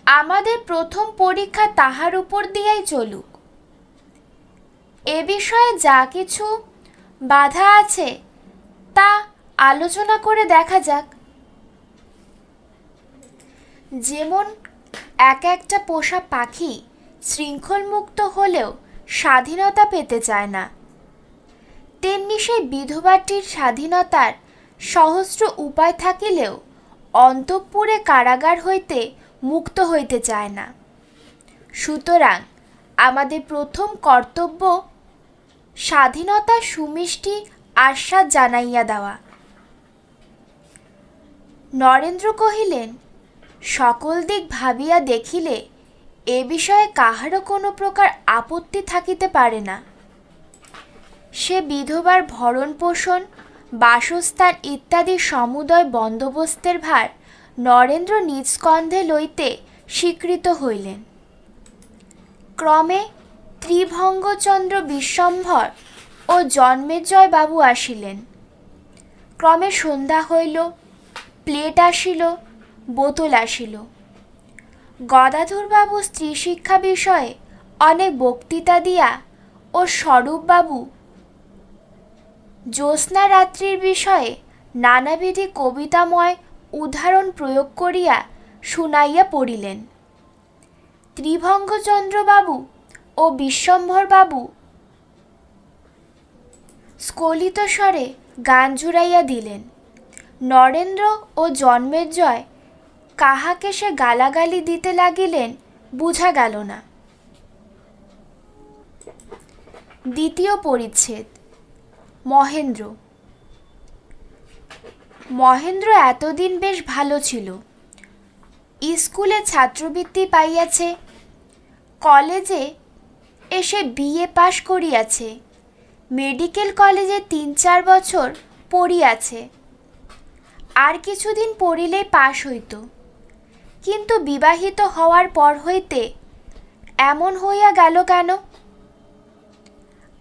আমাদের প্রথম পরীক্ষা তাহার উপর দিয়াই চলুক। এ বিষয়ে যা কিছু বাধা আছে তা আলোচনা করে দেখা যাক। যেমন এক একটা পোষা পাখি শৃঙ্খলমুক্ত হলেও স্বাধীনতা পেতে চায় না, তেমনি সেই বিধবাটির স্বাধীনতার সহস্র উপায় থাকিলেও অন্তঃপুরে কারাগার হইতে মুক্ত হইতে চায় না। সুতরাং আমাদের প্রথম কর্তব্য স্বাধীনতার সুমিষ্টি আশ্বাস জানাইয়া দেওয়া। নরেন্দ্র কহিলেন, সকল দিক ভাবিয়া দেখিলে এ বিষয়ে কাহারও কোনো প্রকার আপত্তি থাকিতে পারে না। সে বিধবার ভরণ পোষণ, বাসস্থান ইত্যাদি সমুদয় বন্দোবস্তের ভার নরেন্দ্র নিজ স্কন্ধে লইতে স্বীকৃত হইলেন। ক্রমে ত্রিভঙ্গচন্দ্র বিশ্বম্ভর ও জন্মেজয় বাবু আসিলেন। ক্রমে সন্ধ্যা হইল, প্লেট আসিল, বোতল আসিল। গদাধরবাবু স্ত্রী শিক্ষা বিষয়ে অনেক বক্তৃতা দিয়া ও স্বরূপবাবু জ্যোৎস্না রাত্রির বিষয়ে নানাবিধি কবিতাময় উদাহরণ প্রয়োগ করিয়া শুনাইয়া পড়িলেন। ত্রিভঙ্গচন্দ্রবাবু ও বিশ্বম্ভরবাবু স্খলিত স্বরে গান জুড়াইয়া দিলেন। নরেন্দ্র ও জন্মেজয় কাহাকে সে গালাগালি দিতে লাগিলেন বুঝা গেল না। দ্বিতীয় পরিচ্ছেদ। মহেন্দ্র। মহেন্দ্র এতদিন বেশ ভালো ছিল। স্কুলে ছাত্রবৃত্তি পাইয়াছে, কলেজে এসে বিএ পাশ করিয়াছে, মেডিকেল কলেজে ৩-৪ বছর পড়িয়াছে। আর কিছুদিন পড়িলেই পাশ হইত, কিন্তু বিবাহিত হওয়ার পর হইতে এমন হইয়া গেল কেন?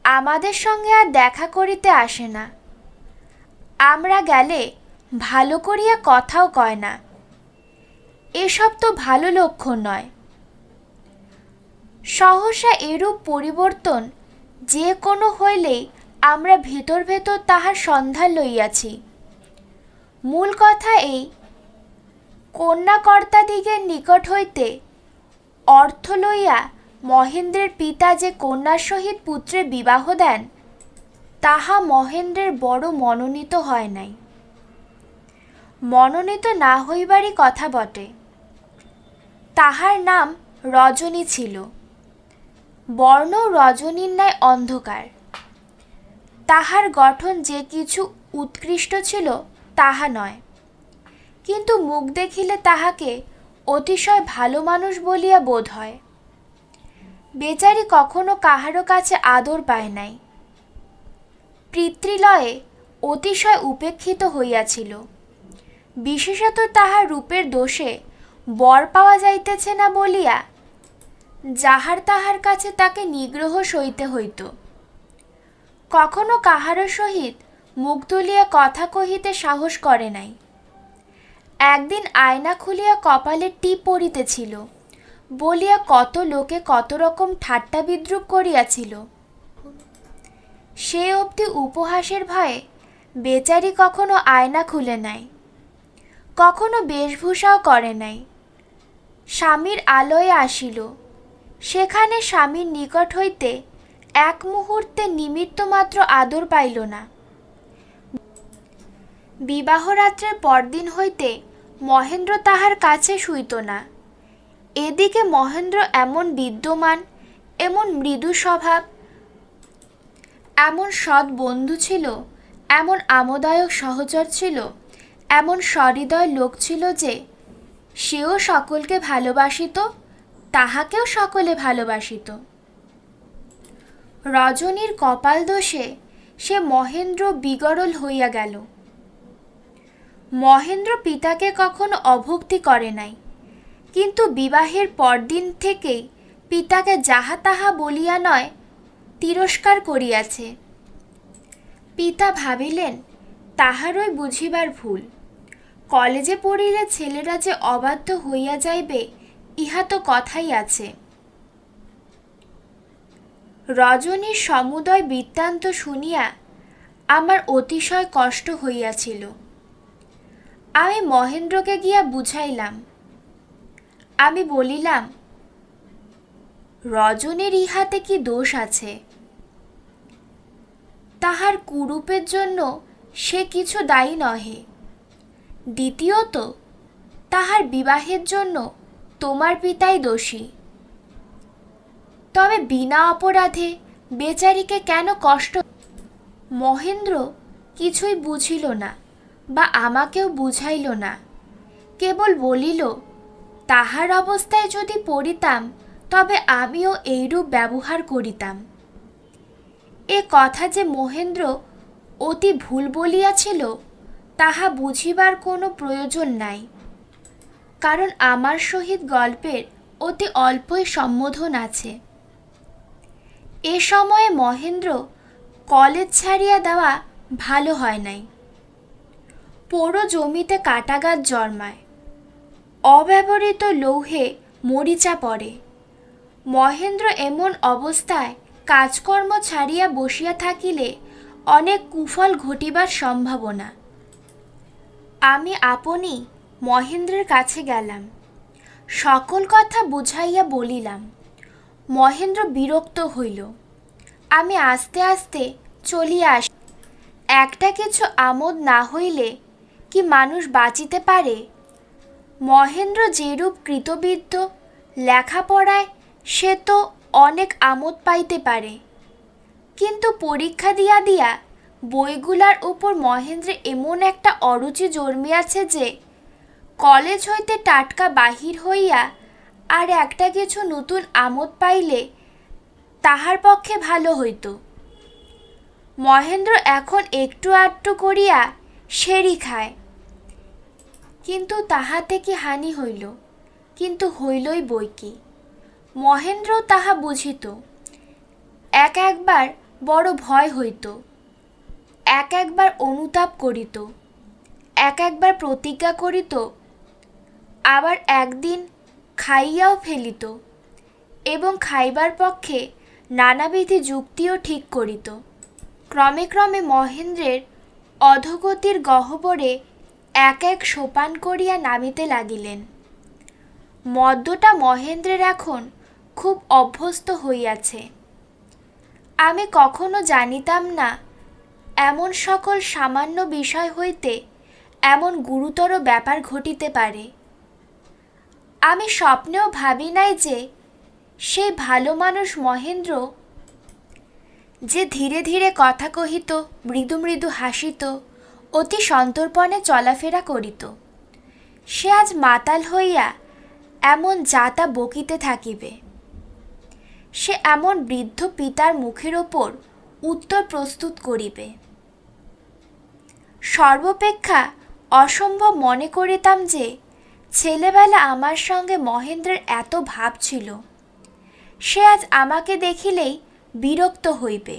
আমাদের সঙ্গে আর দেখা করিতে আসে না। আমরা গেলে ভালো করিয়া কথাও কয় না। এসব তো ভালো লক্ষণ নয়। সহসা এরূপ পরিবর্তন যে কোনো হইলেই আমরা ভেতর ভেতর তাহার সন্ধান লইয়াছি। মূল কথা এই, কন্যাকর্তাদিগের নিকট হইতে অর্থ লইয়া মহেন্দ্রের পিতা যে কন্যার সহিত পুত্রের বিবাহ দেন, তাহা মহেন্দ্রের বড় মনোনীত হয় নাই। মনোনীত না হইবারই কথা বটে। তাহার নাম রজনী ছিল, বর্ণ রজনীর ন্যায় অন্ধকার। তাহার গঠন যে কিছু উৎকৃষ্ট ছিল তাহা নয়, কিন্তু মুখ দেখিলে তাহাকে অতিশয় ভালো মানুষ বলিয়া বোধ হয়। বেচারি কখনো কাহারও কাছে আদর পায় নাই। পিতৃলয়ে অতিশয় উপেক্ষিত হইয়াছিল। বিশেষত তাহার রূপের দোষে বর পাওয়া যাইতেছে না বলিয়া যাহার তাহার কাছে তাকে নিগ্রহ সইতে হইত। কখনো কাহারও সহিত মুখ তুলিয়া কথা কহিতে সাহস করে নাই। একদিন আয়না খুলিয়া কপালে টিপ পড়িতেছিল, বলিয়া কত লোকে কত রকম ঠাট্টা বিদ্রূপ করিয়াছিল। সে অবধি উপহাসের ভয়ে বেচারি কখনো আয়না খুলে নাই, কখনো বেশভূষাও করে নাই। স্বামীর আলয়ে আসিল, সেখানে স্বামীর নিকট হইতে এক মুহূর্তে নিমিত্ত মাত্র আদর পাইল না। বিবাহরাত্রের পরদিন হইতে মহেন্দ্র তাহার কাছে শুইত না। এদিকে মহেন্দ্র এমন বিদ্যমান, এমন মৃদু স্বভাব, এমন সৎ বন্ধু ছিল, এমন আমোদায়ক সহচর ছিল, এমন সহৃদয় লোক ছিল যে সেও সকলকে ভালোবাসিত, তাহাকেও সকলে ভালোবাসিত। রজনীর কপাল দোষে সে মহেন্দ্র বিগড়ল হইয়া গেল। মহেন্দ্র পিতাকে কখনো অভক্তি করে নাই, কিন্তু বিবাহের পরদিন থেকেই পিতাকে যাহা তাহা বলিয়া নয় তিরস্কার করিয়াছে। পিতা ভাবিলেন তাহারই বুঝিবার ভুল। কলেজে পড়িলে ছেলেরা যে অবাধ্য হইয়া যাইবে ইহা তো কথাই আছে। রজনীর সমুদয় বৃত্তান্ত শুনিয়া আমার অতিশয় কষ্ট হইয়াছিল। আমি মহেন্দ্রকে গিয়া বুঝাইলাম। আমি বলিলাম, রজনীর ইহাতে কি দোষ আছে? তাহার কুরূপের জন্য সে কিছু দায়ী নহে। দ্বিতীয়ত, তাহার বিবাহের জন্য তোমার পিতাই দোষী। তবে বিনা অপরাধে বেচারিকে কেন কষ্ট? মহেন্দ্র কিছুই বুঝিল না, বা আমাকেও বুঝাইল না, কেবল বলিল, তাহার অবস্থায় যদি পড়িতাম তবে আমিও এইরূপ ব্যবহার করিতাম। এ কথা যে মহেন্দ্র অতি ভুল বলিয়াছিল তাহা বুঝিবার কোনো প্রয়োজন নাই, কারণ আমার সহিত গল্পের অতি অল্পই সম্বোধন আছে। এ সময়ে মহেন্দ্র কলেজ ছাড়িয়া দেওয়া ভালো হয় নাই। পোড়ো জমিতে কাঁটাগাছ জন্মায়, অব্যবহৃত লৌহে মরিচা পড়ে। মহেন্দ্র এমন অবস্থায় কাজকর্ম ছাড়িয়া বসিয়া থাকিলে অনেক কুফল ঘটিবার সম্ভাবনা। আমি আপনি মহেন্দ্রের কাছে গেলাম, সকল কথা বুঝাইয়া বলিলাম। মহেন্দ্র বিরক্ত হইল। আমি আস্তে আস্তে চলিয়া আসি। একটা কিছু আমোদ না হইলে কি মানুষ বাঁচিতে পারে? মহেন্দ্র যেরূপ কৃতবিদ্য, লেখাপড়ায় সে তো অনেক আমোদ পাইতে পারে, কিন্তু পরীক্ষা দিয়া দিয়া বইগুলার উপর মহেন্দ্রে এমন একটা অরুচি জন্মিয়াছে যে কলেজ হইতে টাটকা বাহির হইয়া আর একটা কিছু নতুন আমোদ পাইলে তাহার পক্ষে ভালো হইত। মহেন্দ্র এখন একটু আধটু করিয়া সেরি খায়, কিন্তু তাহাতে কি হানি হইল? কিন্তু হইলই বই কি। মহেন্দ্রও তাহা বুঝিত। একবার বড় ভয় হইত, একবার অনুতাপ করিত, একবার প্রতিজ্ঞা করিত, আবার একদিন খাইয়াও ফেলিত এবং খাইবার পক্ষে নানাবিধি যুক্তিও ঠিক করিত। ক্রমে ক্রমে মহেন্দ্রের অধোগতির গহ্বরে এক এক সোপান করিয়া নামিতে লাগিলেন। মদ্যটা মহেন্দ্রের এখন খুব অভ্যস্ত হইয়াছে। আমি কখনো জানিতাম না এমন সকল সামান্য বিষয় হইতে এমন গুরুতর ব্যাপার ঘটিতে পারে। আমি স্বপ্নেও ভাবি নাই যে সেই ভালো মানুষ মহেন্দ্র, যে ধীরে ধীরে কথা কহিত, মৃদু মৃদু হাসিত, অতি সন্তর্পণে চলাফেরা করিত, সে আজ মাতাল হইয়া এমন যাতা বকিতে থাকিবে। সে এমন বৃদ্ধ পিতার মুখের ওপর উত্তর প্রস্তুত করিবে। সর্বাপেক্ষা অসম্ভব মনে করিতাম যে ছেলেবেলা আমার সঙ্গে মহেন্দ্রের এত ভাব ছিল, সে আজ আমাকে দেখিলেই বিরক্ত হইবে,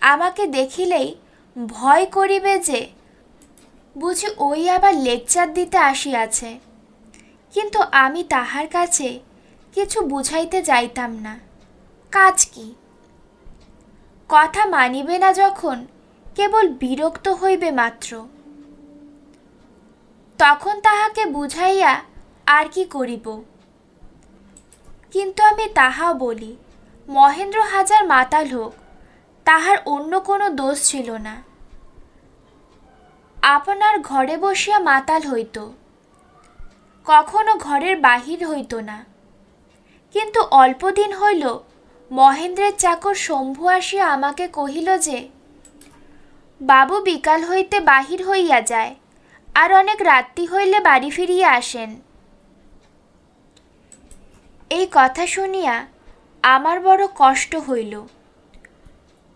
আমাকে দেখিলেই ভয় করিবে যে বুঝি ওই আবার লেকচার দিতে আসিয়াছে। কিন্তু আমি তাহার কাছে কিছু বুঝাইতে যাইতাম না। কাজ কি? কথা মানিবে না যখন, কেবল বিরক্ত হইবে মাত্র। তখন তাহাকে বুঝাইয়া আর কি করিব? কিন্তু আমি তাহাও বলি, মহেন্দ্র হাজার মাতাল হোক, তাহার অন্য কোনো দোষ ছিল না। আপনার ঘরে বসিয়া মাতাল হইত, কখনো ঘরের বাহির হইত না। কিন্তু অল্পদিন হইল মহেন্দ্রের চাকর শম্ভু আসিয়া আমাকে কহিল যে, বাবু বিকাল হইতে বাহির হইয়া যায়, আর অনেক রাত্রি হইলে বাড়ি ফিরিয়া আসেন। এই কথা শুনিয়া আমার বড় কষ্ট হইল।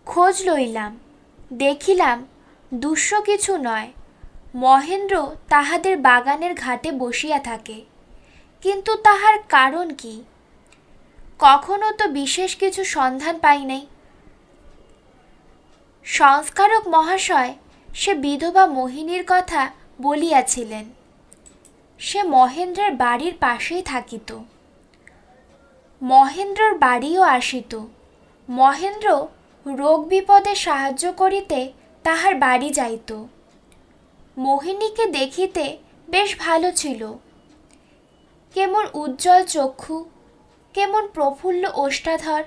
খোঁজ লইলাম, দেখিলাম দুঃস্ব কিছু নয়, মহেন্দ্র তাহাদের বাগানের ঘাটে বসিয়া থাকে। কিন্তু তাহার কারণ কি? কখনো তো বিশেষ কিছু সন্ধান পাই নাই। সংস্কারক মহাশয় সে বিধবা মোহিনীর কথা বলিয়াছিলেন। সে মহেন্দ্রের বাড়ির পাশেই থাকিত। মহেন্দ্রর বাড়িও আসিত। মহেন্দ্র রোগ বিপদে সাহায্য করিতে তাহার বাড়ি যাইত। মোহিনীকে দেখিতে বেশ ভালো ছিল। কেমন উজ্জ্বল চক্ষু, কেমন প্রফুল্ল ওষ্ঠাধর,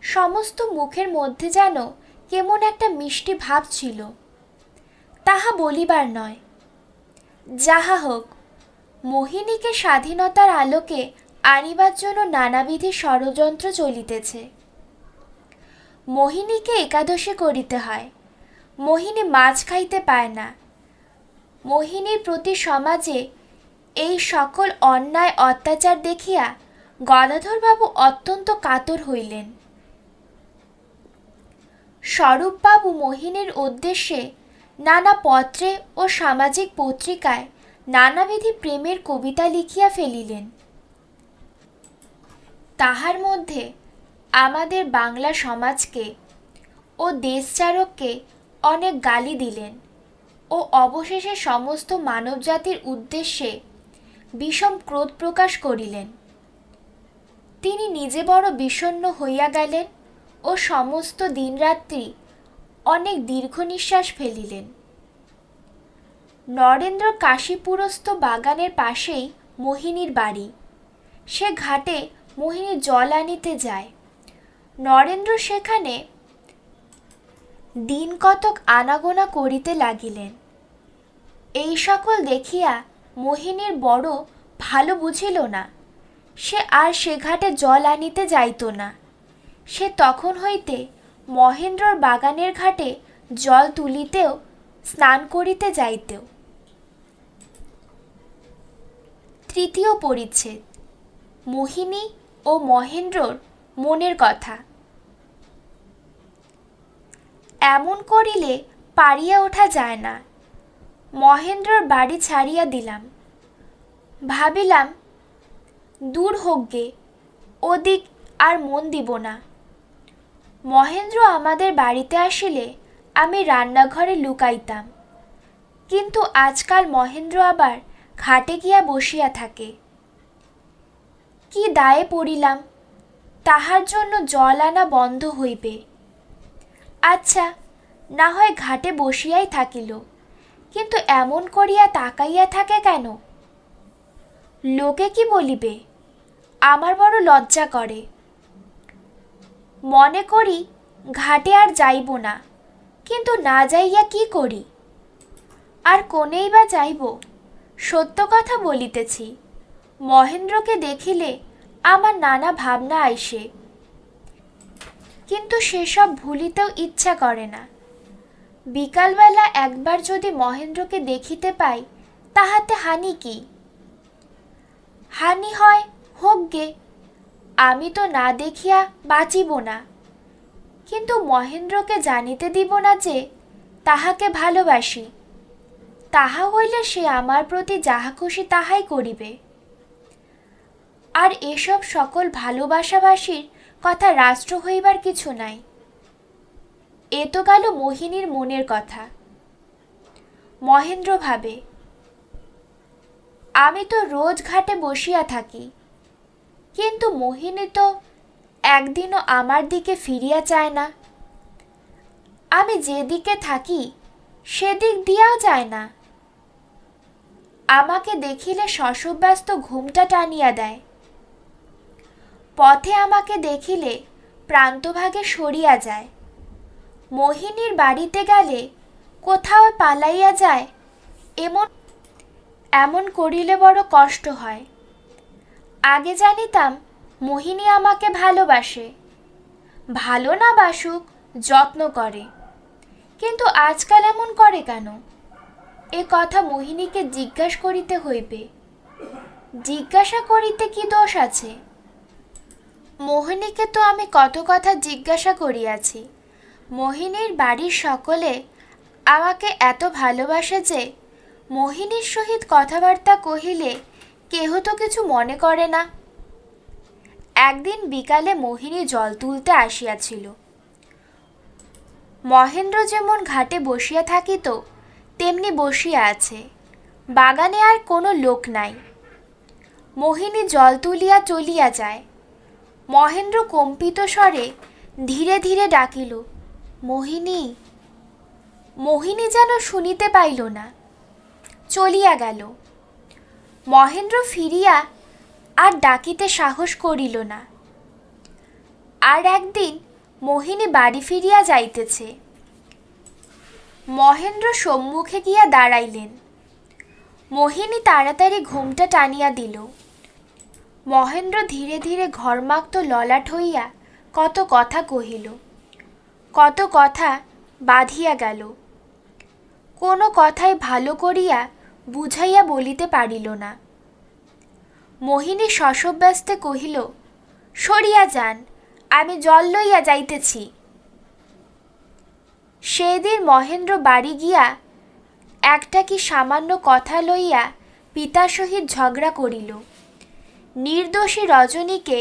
সমস্ত মুখের মধ্যে যেন কেমন একটা মিষ্টি ভাব ছিল। তাহা বলিবার নয়। যাহা হোক, মোহিনীকে স্বাধীনতার আলোকে আনিবার জন্য নানাবিধি ষড়যন্ত্র চলিতেছে। মোহিনীকে একাদশী করিতে হয়। মোহিনী মাছ খাইতে পায় না। মোহিনীর প্রতি সমাজে এই সকল অন্যায় অত্যাচার দেখিয়া গদাধরবাবু অত্যন্ত কাতর হইলেন। স্বরূপবাবু মোহিনীর উদ্দেশ্যে নানা পত্রে ও সামাজিক পত্রিকায় নানাবিধি প্রেমের কবিতা লিখিয়া ফেলিলেন। তাহার মধ্যে আমাদের বাংলা সমাজকে ও দেশচারককে অনেক গালি দিলেন ও অবশেষে সমস্ত মানবজাতির উদ্দেশ্যে বিষম ক্রোধ প্রকাশ করিলেন। তিনি নিজে বড় বিষণ্ণ হইয়া গেলেন ও সমস্ত দিনরাত্রি অনেক দীর্ঘ নিঃশ্বাস ফেলিলেন। নরেন্দ্র কাশীপুরস্থ বাগানের পাশেই মোহিনীর বাড়ি। সে ঘাটে মোহিনী জল আনিতে যায়। নরেন্দ্র সেখানে দিন কতক আনাগোনা করিতে লাগিলেন। এই সকল দেখিয়া মোহিনীর বড় ভালো বুঝিল না। সে আর সে ঘাটে জল আনিতে যাইত না। সে তখন হইতে মহেন্দ্রর বাগানের ঘাটে জল তুলিতেও স্নান করিতে যাইতেও। তৃতীয় পরিচ্ছেদ। মোহিনী ও মহেন্দ্রর মনের কথা। এমন করিলে পারিয়া ওঠা যায় না। মহেন্দ্রর বাড়ি ছাড়িয়া দিলাম। ভাবিলাম, দূর হোক গে, ওদিক আর মন দিব না। মহেন্দ্র আমাদের বাড়িতে আসিলে আমি রান্নাঘরে লুকাইতাম। কিন্তু আজকাল মহেন্দ্র আবার ঘাটে গিয়া বসিয়া থাকে। কি দায়ে পড়িলাম, তাহার জন্য জল আনা বন্ধ হইবে। আচ্ছা, না হয় ঘাটে বসিয়াই থাকিল, কিন্তু এমন করিয়া তাকাইয়া থাকে কেন? লোকে কি বলিবে? আমার বড় লজ্জা করে। মনে করি ঘাটে আর যাইব না, কিন্তু না যাইয়া কি করি? আর কোনেই বা যাইব? সত্য কথা বলিতেছি, মহেন্দ্রকে দেখিলে আমার নানা ভাবনা আইসে, কিন্তু সেসব ভুলিতেও ইচ্ছা করে না। বিকালবেলা একবার যদি মহেন্দ্রকে দেখিতে পাই, তাহাতে হানি কি? হানি হয় হোক গে, আমি তো না দেখিয়া বাঁচিব না। কিন্তু মহেন্দ্রকে জানিতে দিব না যে তাহাকে ভালোবাসি। তাহা হইলে সে আমার প্রতি যাহা খুশি তাহাই করিবে। আর এসব সকল ভালোবাসাবাসীর কথা রাষ্ট্র হইবার কিছু নাই। এ তো গেল মোহিনীর মনের কথা। মহেন্দ্র ভাবে, আমি তো রোজ ঘাটে বসিয়া থাকি, কিন্তু মোহিনী তো একদিনও আমার দিকে ফিরিয়া চায় না। আমি যেদিকে থাকি সেদিক দিয়াও যায় না। আমাকে দেখিলে শশব্যস্ত ঘুমটা টানিয়া দেয়। পথে আমাকে দেখিলে প্রান্তভাগে সরিয়া যায়। মোহিনীর বাড়িতে গেলে কোথাও পালাইয়া যায়, এমন করিলে বড় কষ্ট হয়। আগে জানিতাম মোহিনী আমাকে ভালোবাসে, ভালো না বাসুক যত্ন করে, কিন্তু আজকাল এমন করে কেন? এ কথা মোহিনীকে জিজ্ঞাসা করিতে হইবে। জিজ্ঞাসা করিতে কি দোষ আছে? মোহিনীকে তো আমি কত কথা জিজ্ঞাসা করিয়াছি। মোহিনীর বাড়ির সকলে আমাকে এত ভালোবাসে যে মোহিনীর সহিত কথাবার্তা কহিলে কেহ তো কিছু মনে করে না। একদিন বিকালে মোহিনী জল তুলতে আসিয়াছিল। মহেন্দ্র যেমন ঘাটে বসিয়া থাকিত তেমনি বসিয়া আছে। বাগানে আর কোনো লোক নাই। মোহিনী জল তুলিয়া চলিয়া যায়। মহেন্দ্র কম্পিত স্বরে ধীরে ধীরে ডাকিল, মোহিনী। মোহিনী যেন শুনিতে পাইল না, চলিয়া গেল। মহেন্দ্র ফিরিয়া আর ডাকিতে সাহস করিল না। আর একদিন মোহিনী বাড়ি ফিরিয়া যাইতেছে। মহেন্দ্র সম্মুখে গিয়া দাঁড়াইলেন। মোহিনী তাড়াতাড়ি ঘুমটা টানিয়া দিল। মহেন্দ্র ধীরে ধীরে ঘর্মাক্ত ললাট হইয়া কত কথা কহিল, কত কথা বাঁধিয়া গেল। কোনো কথাই ভালো করিয়া বুঝাইয়া বলিতে পারিল না। মোহিনী শশব্যস্তে কহিল, সরিয়া যান, আমি জল লইয়া যাইতেছি। সেদিন মহেন্দ্র বাড়ি গিয়া একটা কি সামান্য কথা লইয়া পিতার সহিত ঝগড়া করিল। নির্দোষী রজনীকে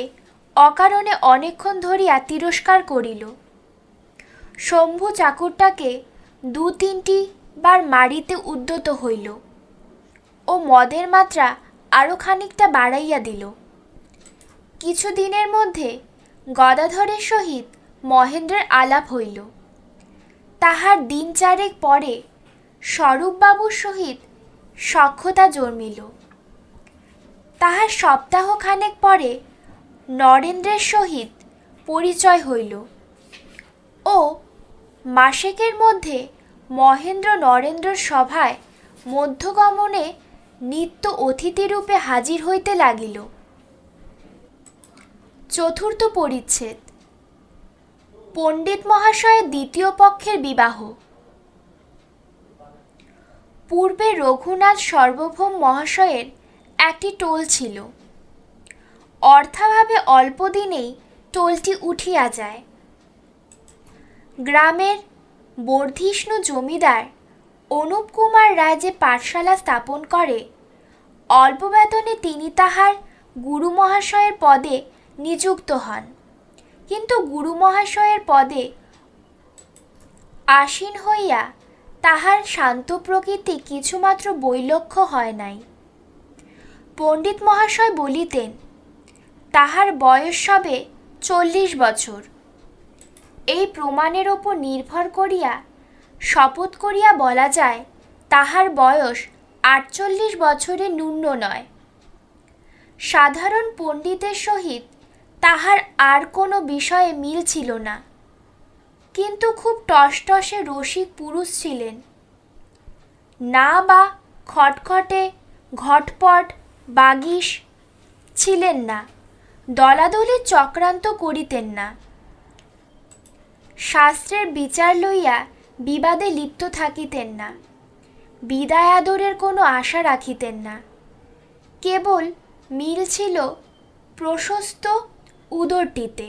অকারণে অনেকক্ষণ ধরিয়া তিরস্কার করিল। শম্ভু চাকরটাকে 2-3টি বার মারিতে উদ্যত হইল ও মদের মাত্রা আরও খানিকটা বাড়াইয়া দিল। কিছুদিনের মধ্যে গদাধরের সহিত মহেন্দ্রের আলাপ হইল। তাহার দিন চারেক পরে স্বরূপবাবুর সহিত সখ্যতা জন্মিল। তাহার সপ্তাহখানেক পরে নরেন্দ্রের সহিত পরিচয় হইল ও মাসেকের মধ্যে মহেন্দ্র নরেন্দ্রর সভায় মধ্যগমনে নিত্য অতিথিরূপে হাজির হইতে লাগিল। চতুর্থ পরিচ্ছেদ। পণ্ডিত মহাশয়ের দ্বিতীয় পক্ষের বিবাহ। পূর্বে রঘুনাথ সার্বভৌম মহাশয়ের একটি টোল ছিল। অর্থাভাবে অল্প দিনেই টোলটি উঠিয়া যায়। গ্রামের বর্ধিষ্ণু জমিদার অনুপ কুমার রায় যে পাঠশালা স্থাপন করে, অল্প বেতনে তিনি তাহার গুরু মহাশয়ের পদে নিযুক্ত হন। কিন্তু গুরু মহাশয়ের পদে আসীন হইয়া তাহার শান্ত প্রকৃতি কিছুমাত্র বৈলক্ষ্য হয় নাই। পণ্ডিত মহাশয় বলিতেন, তাহার বয়স সবে 40 বছর। এই প্রমাণের ওপর নির্ভর করিয়া শপথ করিয়া বলা যায় তাহার বয়স 48 বছরের ন্যূন নয়। সাধারণ পণ্ডিতের সহিত তাহার আর কোনো বিষয়ে মিল ছিল না, কিন্তু খুব টসটসে রসিক পুরুষ ছিলেন। না বা খটখটে ঘটপট বাগিশ ছিলেন না, দলাদলির চক্রান্ত করিতেন না, শাস্ত্রের বিচার লইয়া বিবাদে লিপ্ত থাকিতেন না, বিদায় আদরের কোনো আশা রাখিতেন না। কেবল মিল ছিল প্রশস্ত উদরটিতে,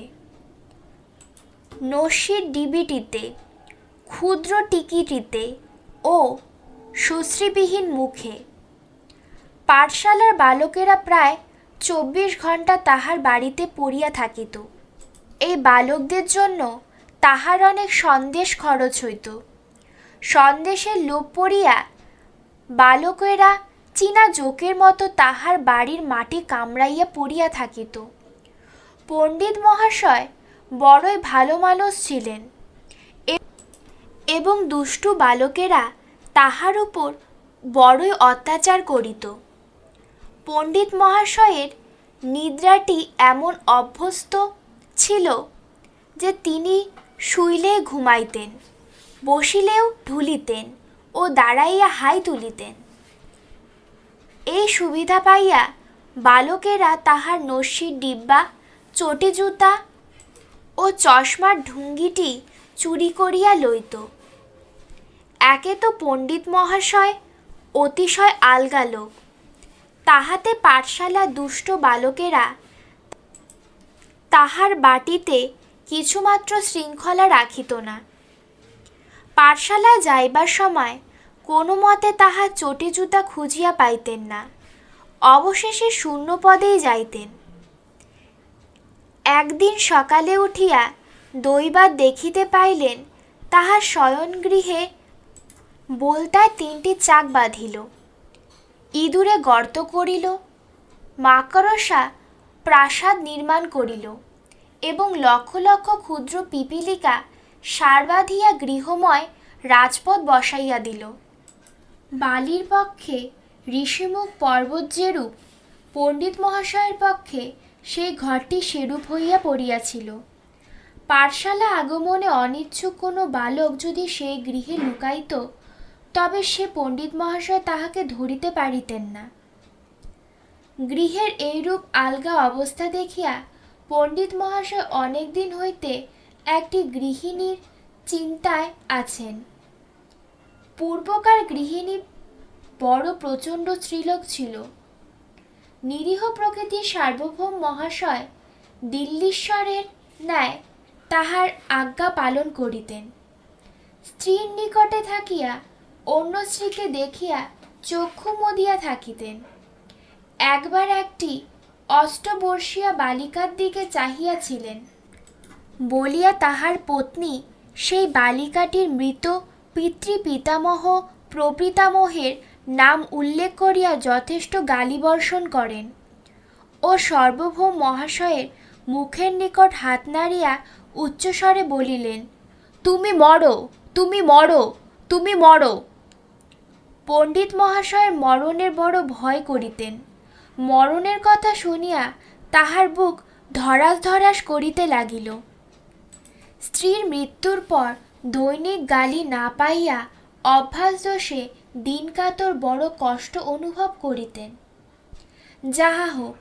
নস্যির ডিবিটিতে, ক্ষুদ্র টিকিটিতে ও সুশ্রীবিহীন মুখে। পাঠশালার বালকেরা প্রায় 24 ঘণ্টা তাহার বাড়িতে পড়িয়া থাকিত। এই বালকদের জন্য তাহার অনেক সন্দেশ খরচ হইত। সন্দেশের লোভ পড়িয়া বালকেরা চীনা জোকের মতো তাহার বাড়ির মাটি কামড়াইয়া পড়িয়া থাকিত। পণ্ডিত মহাশয় বড়ই ভালো মানুষ ছিলেন এবং দুষ্টু বালকেরা তাহার উপর বড়ই অত্যাচার করিত। পণ্ডিত মহাশয়ের নিদ্রাটি এমন অভ্যস্ত ছিল যে তিনি শুইলে ঘুমাইতেন, বসিলেও ঢুলিতেন ও দাঁড়াইয়া হাই তুলিতেন। এই সুবিধা পাইয়া বালকেরা তাহার নস্যির ডিব্বা, চটি জুতা ও চশমার ঢুঙ্গিটি চুরি করিয়া লইত। একে তো পণ্ডিত মহাশয় অতিশয় আলগা লোক, তাহাতে পাঠশালা দুষ্ট বালকেরা তাহার বাটিতে কিছুমাত্র শৃঙ্খলা রাখিত না। পাঠশালায় যাইবার সময় কোনো মতে তাহার চটি জুতা খুঁজিয়া পাইতেন না, অবশেষে শূন্য পদেই যাইতেন। একদিন সকালে উঠিয়া দৈবাৎ দেখিতে পাইলেন তাহার শয়নগৃহে বোলতায় 3টি চাক বাঁধিল, ইঁদুরে গর্ত করিল, মাকড়সা প্রাসাদ নির্মাণ করিল এবং লক্ষ লক্ষ ক্ষুদ্র পিপীলিকা সার বাঁধিয়া গৃহময় রাজপথ বসাইয়া দিল। বালির পক্ষে ঋষিমুখ পর্বত যেরূপ, পণ্ডিত মহাশয়ের পক্ষে সেই ঘরটি সেরূপ হইয়া পড়িয়াছিল। পাঠশালা আগমনে অনিচ্ছুক কোনো বালক যদি সেই গৃহে লুকাইত, তবে সে পণ্ডিত মহাশয় তাহাকে ধরিতে পারিতেন না। গৃহের এইরূপ আলগা অবস্থা দেখিয়া পণ্ডিত মহাশয় অনেক দিন হইতে একটি গৃহিণীর চিন্তায় আছেন। পূর্বকার গৃহিণী বড় প্রচণ্ড স্ত্রীলোক ছিল। নিরীহ প্রকৃতির সার্বভৌম মহাশয় দিল্লীশ্বরের ন্যায় তাহার আজ্ঞা পালন করিতেন। স্ত্রীর নিকটে থাকিয়া অন্য স্ত্রীকে দেখিয়া চক্ষু মুদিয়া থাকিতেন। একবার একটি অষ্টবর্ষীয়া বালিকার দিকে চাহিয়াছিলেন বলিয়া তাহার পত্নী সেই বালিকাটির মৃত পিতৃপিতামহ প্রপিতামহের নাম উল্লেখ করিয়া যথেষ্ট গালিবর্ষণ করেন ও সার্বভৌম মহাশয়ের মুখের নিকট হাত নাড়িয়া উচ্চস্বরে বলিলেন, তুমি মরো, তুমি মরো, তুমি মরো। পণ্ডিত মহাশয়ের মরণের বড় ভয় করিতেন। মরণের কথা শুনিয়া তাহার বুক ধড়াস ধড়াস করিতে লাগিল। স্ত্রীর মৃত্যুর পর দৈনিক গালি না পাইয়া অভ্যাস দোষে দিনকাতর বড় কষ্ট অনুভব করিতেন। যাহা হোক,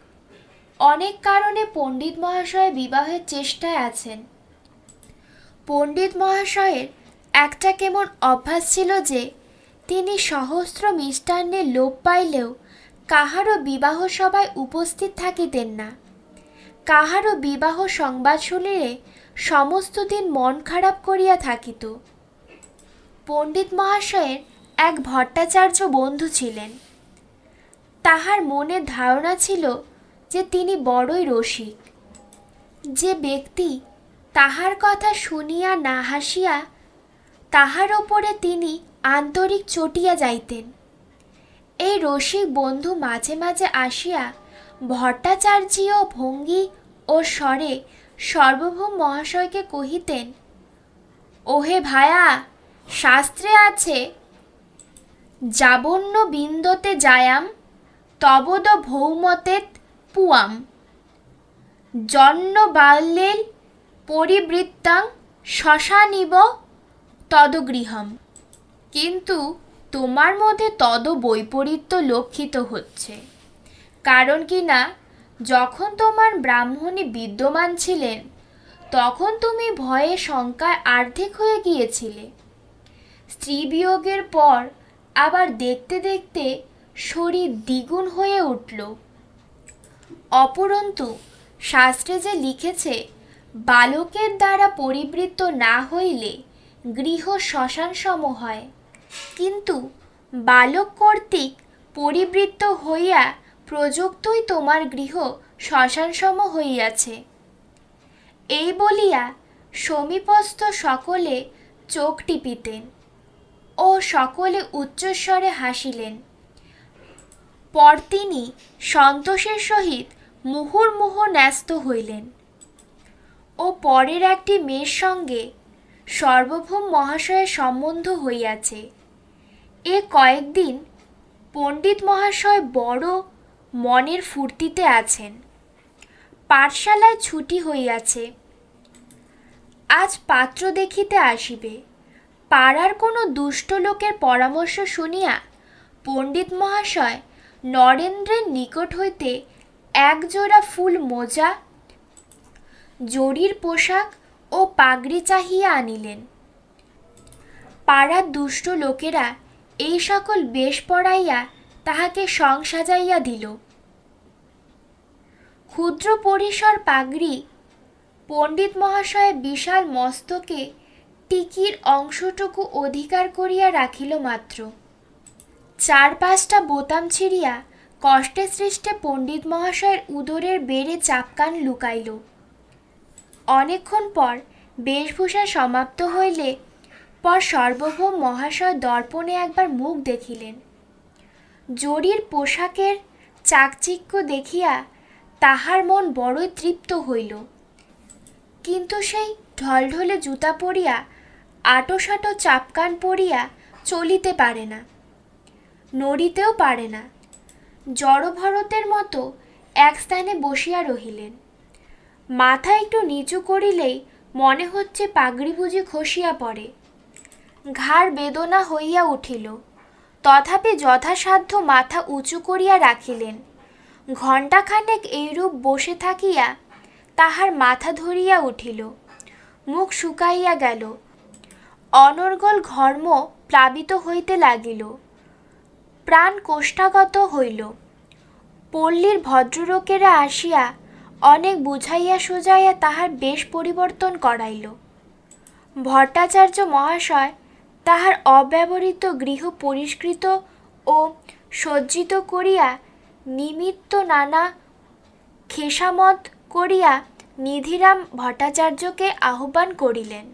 অনেক কারণে পণ্ডিত মহাশয় বিবাহের চেষ্টায় আছেন। পণ্ডিত মহাশয়ের একটা কেমন অভ্যাস ছিল যে তিনি সহস্র মিষ্টান্নের লোভ পাইলেও কাহারও বিবাহ সভায় উপস্থিত থাকিতেন না। কাহারও বিবাহ সংবাদ শুনিলে সমস্ত দিন মন খারাপ করিয়া থাকিত। পণ্ডিত মহাশয়ের এক ভট্টাচার্য বন্ধু ছিলেন। তাহার মনের ধারণা ছিল যে তিনি বড়ই রসিক। যে ব্যক্তি তাহার কথা শুনিয়া না হাসিয়া তাহার ওপরে তিনি আন্তরিক চটিয়া যাইতেন। এই রসিক বন্ধু মাঝে মাঝে আসিয়া ভট্টাচার্যীয় ভঙ্গি ও স্বরে সার্বভৌম মহাশয়কে কহিতেন, ওহে ভায়া, শাস্ত্রে আছে, যাবন্য বিন্দতে যায়াম তবদ ভৌমতেত পুয়াম জন্য বাল্যেল পরিবৃত্তাং শ্মশানিব তদগৃহম। কিন্তু তোমার মধ্যে তদ বৈপরীত্য লক্ষিত হচ্ছে। কারণ কি না, যখন তোমার ব্রাহ্মণী বিদ্যমান ছিলেন তখন তুমি ভয়ে শঙ্কায় আর্ধেক হয়ে গিয়েছিলে। স্ত্রী বিয়োগের পর আবার দেখতে দেখতে শরীর দ্বিগুণ হয়ে উঠল। অপরন্তু শাস্ত্রে যে লিখেছে, বালকের দ্বারা পরিবৃত্ত না হইলে গৃহ শ্মশানসম হয়, কিন্তু বালক কর্তৃক পরিবৃত্ত হইয়া প্রযুক্তই তোমার গৃহ শ্মশানসম হইয়াছে। এই বলিয়া সমীপস্থ সকলে চোখ টিপিতেন ও সকলে উচ্চস্বরে হাসিলেন। পর তিনি সন্তোষের সহিত মুহুর্মুহু ন্যস্ত হইলেন। ও পরের একটি মেয়ের সঙ্গে সর্বভৌম মহাশয়ের সম্বন্ধ হইয়াছে। এ কয়েকদিন পণ্ডিত মহাশয় বড় মনের ফুর্তিতে আছেন। পাঠশালায় ছুটি হইয়াছে। আজ পাত্র দেখিতে আসিবে। পাড়ার কোনো দুষ্ট লোকের পরামর্শ শুনিয়া পণ্ডিত মহাশয় নরেন্দ্রের নিকট হইতে একজোড়া ফুল মোজা, জরির পোশাক ও পাগড়ি চাহিয়া আনিলেন। পাড়ার দুষ্ট লোকেরা এই সকল বেশ পরাইয়া তাহাকে সং সাজাইয়া দিল। ক্ষুদ্র পরিসর পাগড়ি পণ্ডিত মহাশয় বিশাল মস্তকে টিকির অংশটুকু অধিকার করিয়া রাখিল মাত্র। 4-5টা বোতাম ছিঁড়িয়া কষ্টে সৃষ্টে পণ্ডিত মহাশয়ের উদরের বেড়ে চাপকান লুকাইল। অনেকক্ষণ পর বেশভূষা সমাপ্ত হইলে পর সর্বভৌম মহাশয় দর্পণে একবার মুখ দেখিলেন। জরির পোশাকের চাকচিক্য দেখিয়া তাহার মন বড়ই তৃপ্ত হইল, কিন্তু সেই ঢলঢলে জুতা পরিয়া আটোসাটো চাপকান পরিয়া চলিতে পারে না, নড়িতেও পারে না। জড়ভরতের মতো এক স্থানে বসিয়া রহিলেন। মাথা একটু নিচু করিলেই মনে হচ্ছে পাগড়ি বুঝি খসিয়া পড়ে। ঘাড় বেদনা হইয়া উঠিল, তথাপি যথাসাধ্য মাথা উঁচু করিয়া রাখিলেন। ঘণ্টাখানেক এইরূপ বসে থাকিয়া তাহার মাথা ধরিয়া উঠিল, মুখ শুকাইয়া গেল, অনর্গল ঘর্ম প্লাবিত হইতে লাগিল, প্রাণ কোষ্ঠাগত হইল। পল্লীর ভদ্রলোকেরা আসিয়া অনেক বুঝাইয়া সুঝাইয়া তাহার বেশ পরিবর্তন করাইল। ভট্টাচার্য মহাশয় তাহার অব্যবহৃত গৃহ পরিষ্কৃত ও সজ্জিত করিয়া নিমিত্ত নানা খেসামত করিয়া নিধিরাম ভট্টাচার্যকে আহ্বান করিলেন।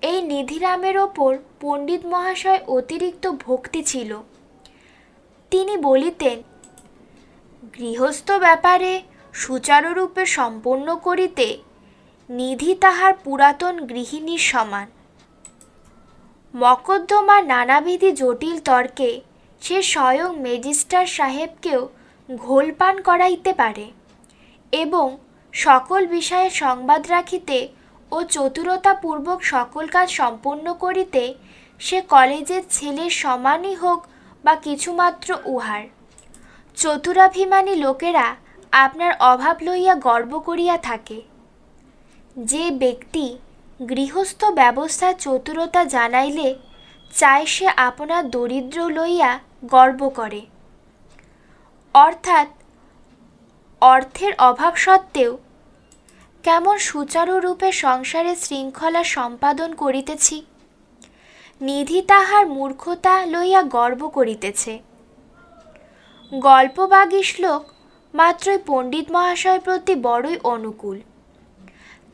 এই নিধিরামের ওপর পণ্ডিত মহাশয় অতিরিক্ত ভক্তি ছিল। তিনি বলিতেন, গৃহস্থ ব্যাপারে সুচারুরূপে সম্পন্ন করিতে নিধি তাহার পুরাতন গৃহিণীর সমান। মকদ্দমা নানাবিধি জটিল তর্কে সে স্বয়ং ম্যাজিস্ট্রেট সাহেবকেও ঘোলপান করাইতে পারে এবং সকল বিষয়ে সংবাদ রাখিতে ও চতুরতাপূর্বক সকল কাজ সম্পন্ন করিতে সে কলেজের ছেলের সমানই হোক বা কিছুমাত্র উহার। চতুরাভিমানী লোকেরা আপনার অভাব লইয়া গর্ব করিয়া থাকে। যে ব্যক্তি গৃহস্থ ব্যবস্থার চতুরতা জানাইলে চায় সে আপনার দরিদ্র লইয়া গর্ব করে, অর্থাৎ অর্থের অভাব সত্ত্বেও কেমন সুচারুরূপে সংসারের শৃঙ্খলা সম্পাদন করিতেছি। নিধি তাহার মূর্খতা লইয়া গর্ব করিতেছে। গল্পবাগী শ্লোক মাত্রই পণ্ডিত মহাশয়ের প্রতি বড়ই অনুকূল,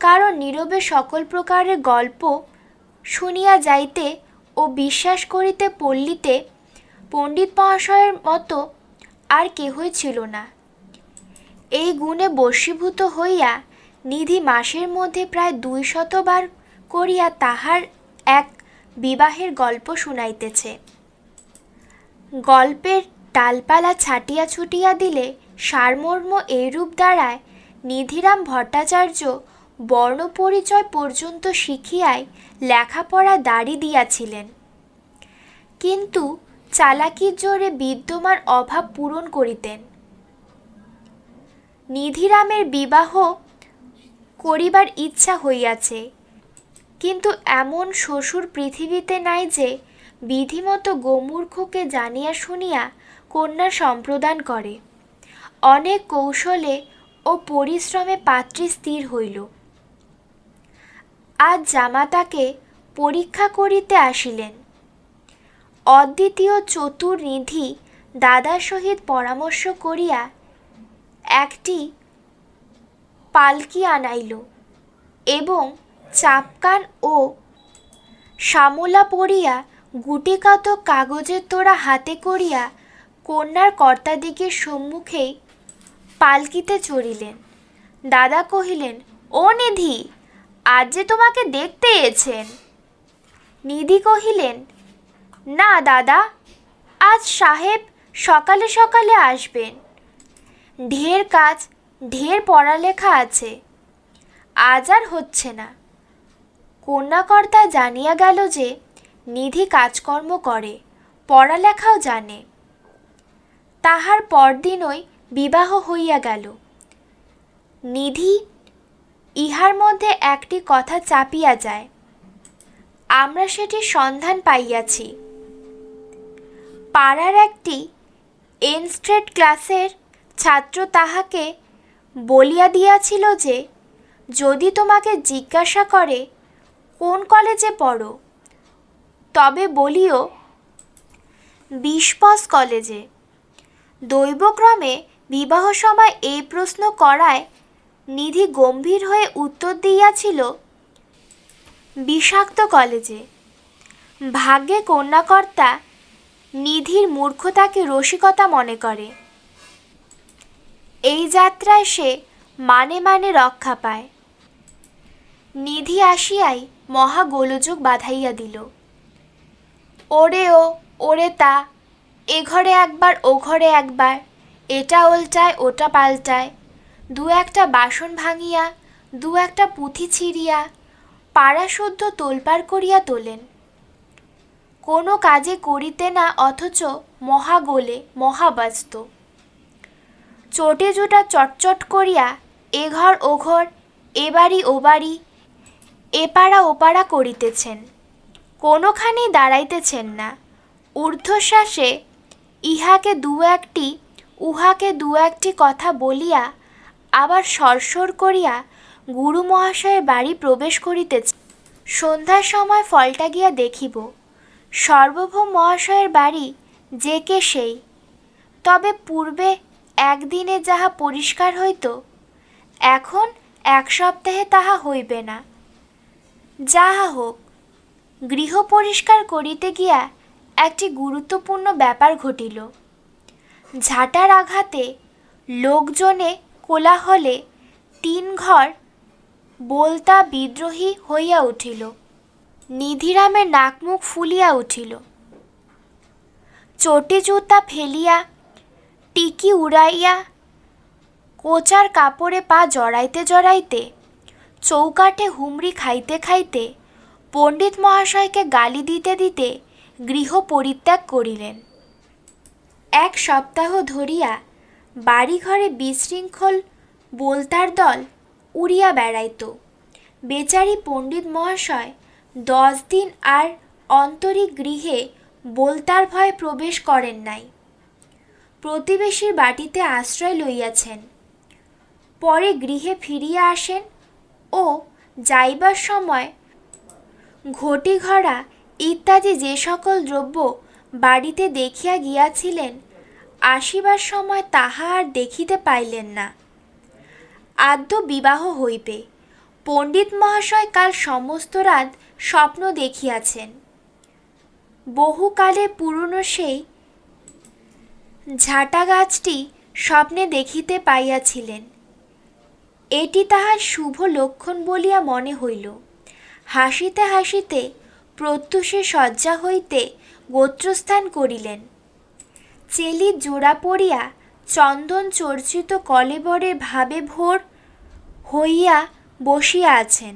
কারণ নীরবে সকল প্রকারের গল্প শুনিয়া যাইতে ও বিশ্বাস করিতে পল্লীতে পণ্ডিত মহাশয়ের মতো আর কেহই ছিল না। এই গুণে বশীভূত হইয়া নিধি মাসের মধ্যে প্রায় 200 বার করিয়া তাহার এক বিবাহের গল্প শুনাইতেছে। গল্পের ডালপালা ছাটিয়া ছুটিয়া দিলে সারমর্ম এইরূপ দাঁড়ায়, নিধিরাম ভট্টাচার্য বর্ণপরিচয় পর্যন্ত শিখিয়াই লেখাপড়া দাঁড়ি দিয়াছিলেন, কিন্তু চালাকির জোরে বিদ্যমান অভাব পূরণ করিতেন। নিধিরামের বিবাহ করিবার ইচ্ছা হইয়াছে, কিন্তু এমন শ্বশুর পৃথিবীতে নাই যে বিধিমতো গোমূর্খকে জানিয়া শুনিয়া কন্যা সম্প্রদান করে। অনেক কৌশলে ও পরিশ্রমে পাত্রী স্থির হইল। আজ জামাতাকে পরীক্ষা করিতে আসিলেন। অদ্বিতীয় চতুর নিধি দাদার সহিত পরামর্শ করিয়া একটি পালকি আনাইল এবং চাপকান ও শামলা পরিয়া গুটিকাতক কাগজের তোড়া হাতে করিয়া কন্যার কর্তাদিগের সম্মুখেই পালকিতে চড়িলেন। দাদা কহিলেন, ও নিধি, আজ যে তোমাকে দেখতে এছেন। নিধি কহিলেন, না দাদা, আজ সাহেব সকালে সকালে আসবেন। ঢের কাজ, ঢের পড়ালেখা আছে, আজ আর হচ্ছে না। কন্যাকর্তা জানিয়া গেল যে নিধি কাজকর্ম করে, পড়ালেখাও জানে। তাহার পরদিনই বিবাহ হইয়া গেল। নিধি ইহার মধ্যে একটি কথা চাপিয়া যায়, আমরা সেটির সন্ধান পাইয়াছি। পাড়ার একটি এনস্ট্রেট ক্লাসের ছাত্র তাহাকে বলিয়া দিয়াছিল যে যদি তোমাকে জিজ্ঞাসা করে কোন কলেজে পড়ো, তবে বলিও 20 কলেজে। দৈবক্রমে বিবাহ সময় এই প্রশ্ন করায় নিধি গম্ভীর হয়ে উত্তর দিয়াছিল বিষাক্ত কলেজে। ভাগ্যে কন্যাকর্তা নিধির মূর্খতাকে রসিকতা মনে করে। এই যাত্রায় সে মানে মানে রক্ষা পায়। নিধি আসিয়াই মহা গোলযোগ বাঁধাইয়া দিল। ওরে ও, ওরে তা, এ ঘরে একবার ও ঘরে একবার, এটা উল্টায় ওটা পাল্টায়, দু একটা বাসন ভাঙিয়া, দু একটা পুঁথি ছিঁড়িয়া পাড়া শুদ্ধ তোলপাড় করিয়া তোলেন। কোনো কাজে করিতে না, অথচ মহা গোলে মহাব্যস্ত। চটে জোটা চটচট করিয়া এ ঘর ও ঘর, এ বাড়ি ও বাড়ি, এ পাড়া ও পাড়া করিতেছেন, কোনোখানি দাঁড়াইতেছেন না। ঊর্ধ্বশ্বাসে ইহাকে দু একটি, উহাকে দু একটি কথা বলিয়া আবার সরসর করিয়া গুরু মহাশয়ের বাড়ি প্রবেশ করিতেছে। সন্ধ্যার সময় ফলটা গিয়া দেখিব, সর্বভৌম মহাশয়ের বাড়ি যে কে সেই। তবে পূর্বে একদিনে যাহা পরিষ্কার হইত, এখন 1 সপ্তাহে তাহা হইবে না। যাহা হোক, গৃহ পরিষ্কার করিতে গিয়া একটি গুরুত্বপূর্ণ ব্যাপার ঘটিল। ঝাঁটার আঘাতে, লোকজনে কোলাহলে 3 ঘর বলতা বিদ্রোহী হইয়া উঠিল। নিধিরামের নাক মুখ ফুলিয়া উঠিল। চটি জুতা ফেলিয়া, টিকি উড়াইয়া, কোচার কাপড়ে পা জড়াইতে জড়াইতে, চৌকাঠে হুমড়ি খাইতে খাইতে, পণ্ডিত মহাশয়কে গালি দিতে দিতে গৃহ পরিত্যাগ করিলেন। 1 সপ্তাহ ধরিয়া বাড়িঘরে বিশৃঙ্খল বোলতার দল উড়িয়া বেড়াইত। বেচারি পণ্ডিত মহাশয় 10 দিন আর অন্তরী গৃহে বোলতার ভয়ে প্রবেশ করেন নাই। প্রতিবেশীর বাটিতে আশ্রয় লইয়াছেন। পরে গৃহে ফিরিয়া আসেন ও যাইবার সময় ঘটি ঘড়া ইত্যাদি যে সকল দ্রব্য বাড়িতে দেখিয়া গিয়াছিলেন, আসিবার সময় তাহা আর দেখিতে পাইলেন না। আদ্য বিবাহ হইবে। পণ্ডিত মহাশয় কাল সমস্ত রাত স্বপ্ন দেখিয়াছেন। বহুকালে পুরনো সেই ঝাঁটা গাছটি স্বপ্নে দেখিতে পাইয়াছিলেন। এটি তাহার শুভ লক্ষণ বলিয়া মনে হইল। হাসিতে হাসিতে প্রত্যুষে শয্যা হইতে গোত্রস্থান করিলেন। চেলি জোড়া পড়িয়া চন্দন চর্চিত কলেবরে ভাবে ভোর হইয়া বসিয়া আছেন।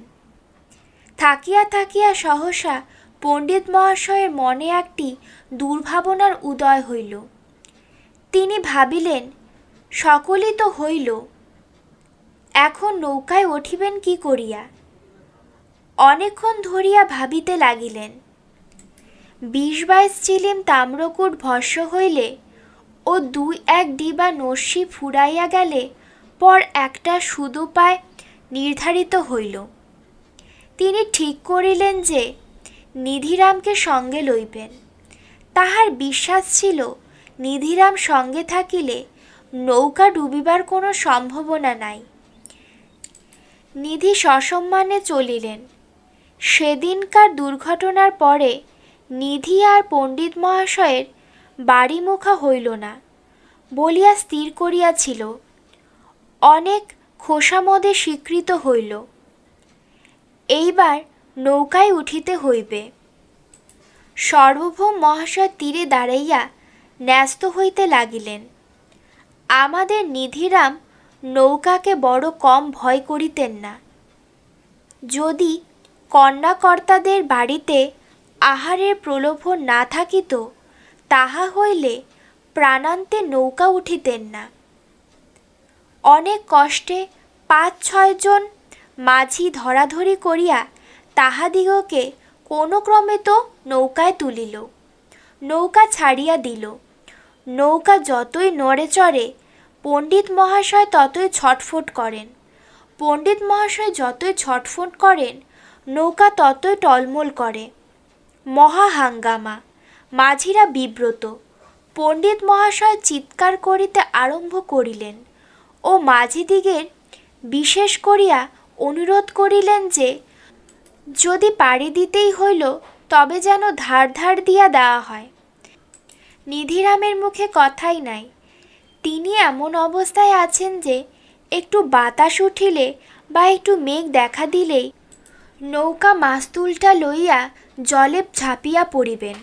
থাকিয়া থাকিয়া সহসা পণ্ডিত মহাশয়ের মনে একটি দুর্ভাবনার উদয় হইল। তিনি ভাবিলেন, সকলই তো হইল, এখন নৌকায় উঠিবেন কি করিয়া। অনেকক্ষণ ধরিয়া ভাবিতে লাগিলেন। 20-22 চিলিম তাম্রকূট ভস্য হইলে ও 2-1 ডিবা নস্যি ফুরাইয়া গেলে পর একটা সুদুপায় নির্ধারিত হইল। তিনি ঠিক করিলেন যে নিধিরামকে সঙ্গে লইবেন। তাহার বিশ্বাস ছিল নিধিরাম সঙ্গে থাকিলে নৌকা ডুবিবার কোনো সম্ভাবনা নাই। নিধি সসম্মানে চলিলেন। সেদিনকার দুর্ঘটনার পরে নিধি আর পণ্ডিত মহাশয়ের বাড়িমুখা হইল না বলিয়া স্থির করিয়াছিল। অনেক খোসামদে স্বীকৃত হইল। এইবার নৌকায় উঠিতে হইবে। সার্বভৌম মহাশয় তীরে দাঁড়াইয়া ন্যস্ত হইতে লাগিলেন। আমাদের নিধিরাম নৌকাকে বড় কম ভয় করিতেন না। যদি কন্যাকর্তাদের বাড়িতে আহারের প্রলোভন না থাকিত, তাহা হইলে প্রাণান্তে নৌকা উঠিতেন না। অনেক কষ্টে ৫-৬ জন মাঝি ধরাধরি করিয়া তাহাদিগকে কোনো ক্রমে তো নৌকায় তুলিল, নৌকা ছাড়িয়া দিল। নৌকা যতই নড়ে চড়ে, পণ্ডিত মহাশয় ততই ছটফট করেন। পণ্ডিত মহাশয় যতই ছটফট করেন, নৌকা ততই টলমল করে। মহা হাঙ্গামা, মাঝিরা বিব্রত। পণ্ডিত মহাশয় চিৎকার করিতে আরম্ভ করিলেন ও মাঝিদিগের বিশেষ করিয়া অনুরোধ করিলেন যে যদি পাড়ি দিতেই হইল তবে যেন ধার ধার দিয়া দেওয়া হয়। নিধিরামের মুখে কথাই নাই। তিনি এমন অবস্থায় আছেন যে একটু বাতাস উঠিলে বা একটু মেঘ দেখা দিলেই নৌকা মাস্তুলটা লইয়া জলে ঝাঁপিয়া পড়িবেন।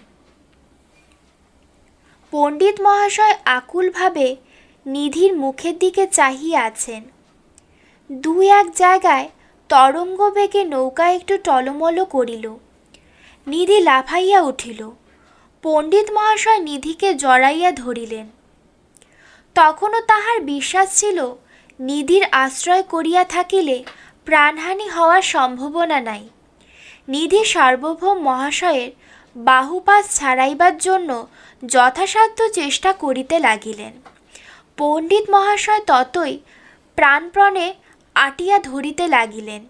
পণ্ডিত মহাশয় আকুলভাবে নিধির মুখের দিকে চাহিয়া আছেন। ২-১ জায়গায় তরঙ্গ বেগে নৌকা একটু টলমল করিল। নিধি লাফাইয়া উঠিল। পণ্ডিত মহাশয় নিধিকে জড়াইয়া ধরিলেন। তখনও তাহার বিশ্বাস ছিল নিধির আশ্রয় করিয়া থাকিলে প্রাণহানি হওয়ার সম্ভাবনা নাই। নিধি সার্বভৌম মহাশয়ের বাহুপাশ ছাড়াইবার জন্য যথাসাধ্য চেষ্টা করিতে লাগিলেন। পণ্ডিত মহাশয় ততই প্রাণপণে আটিয়া ধরিতে লাগিলেন।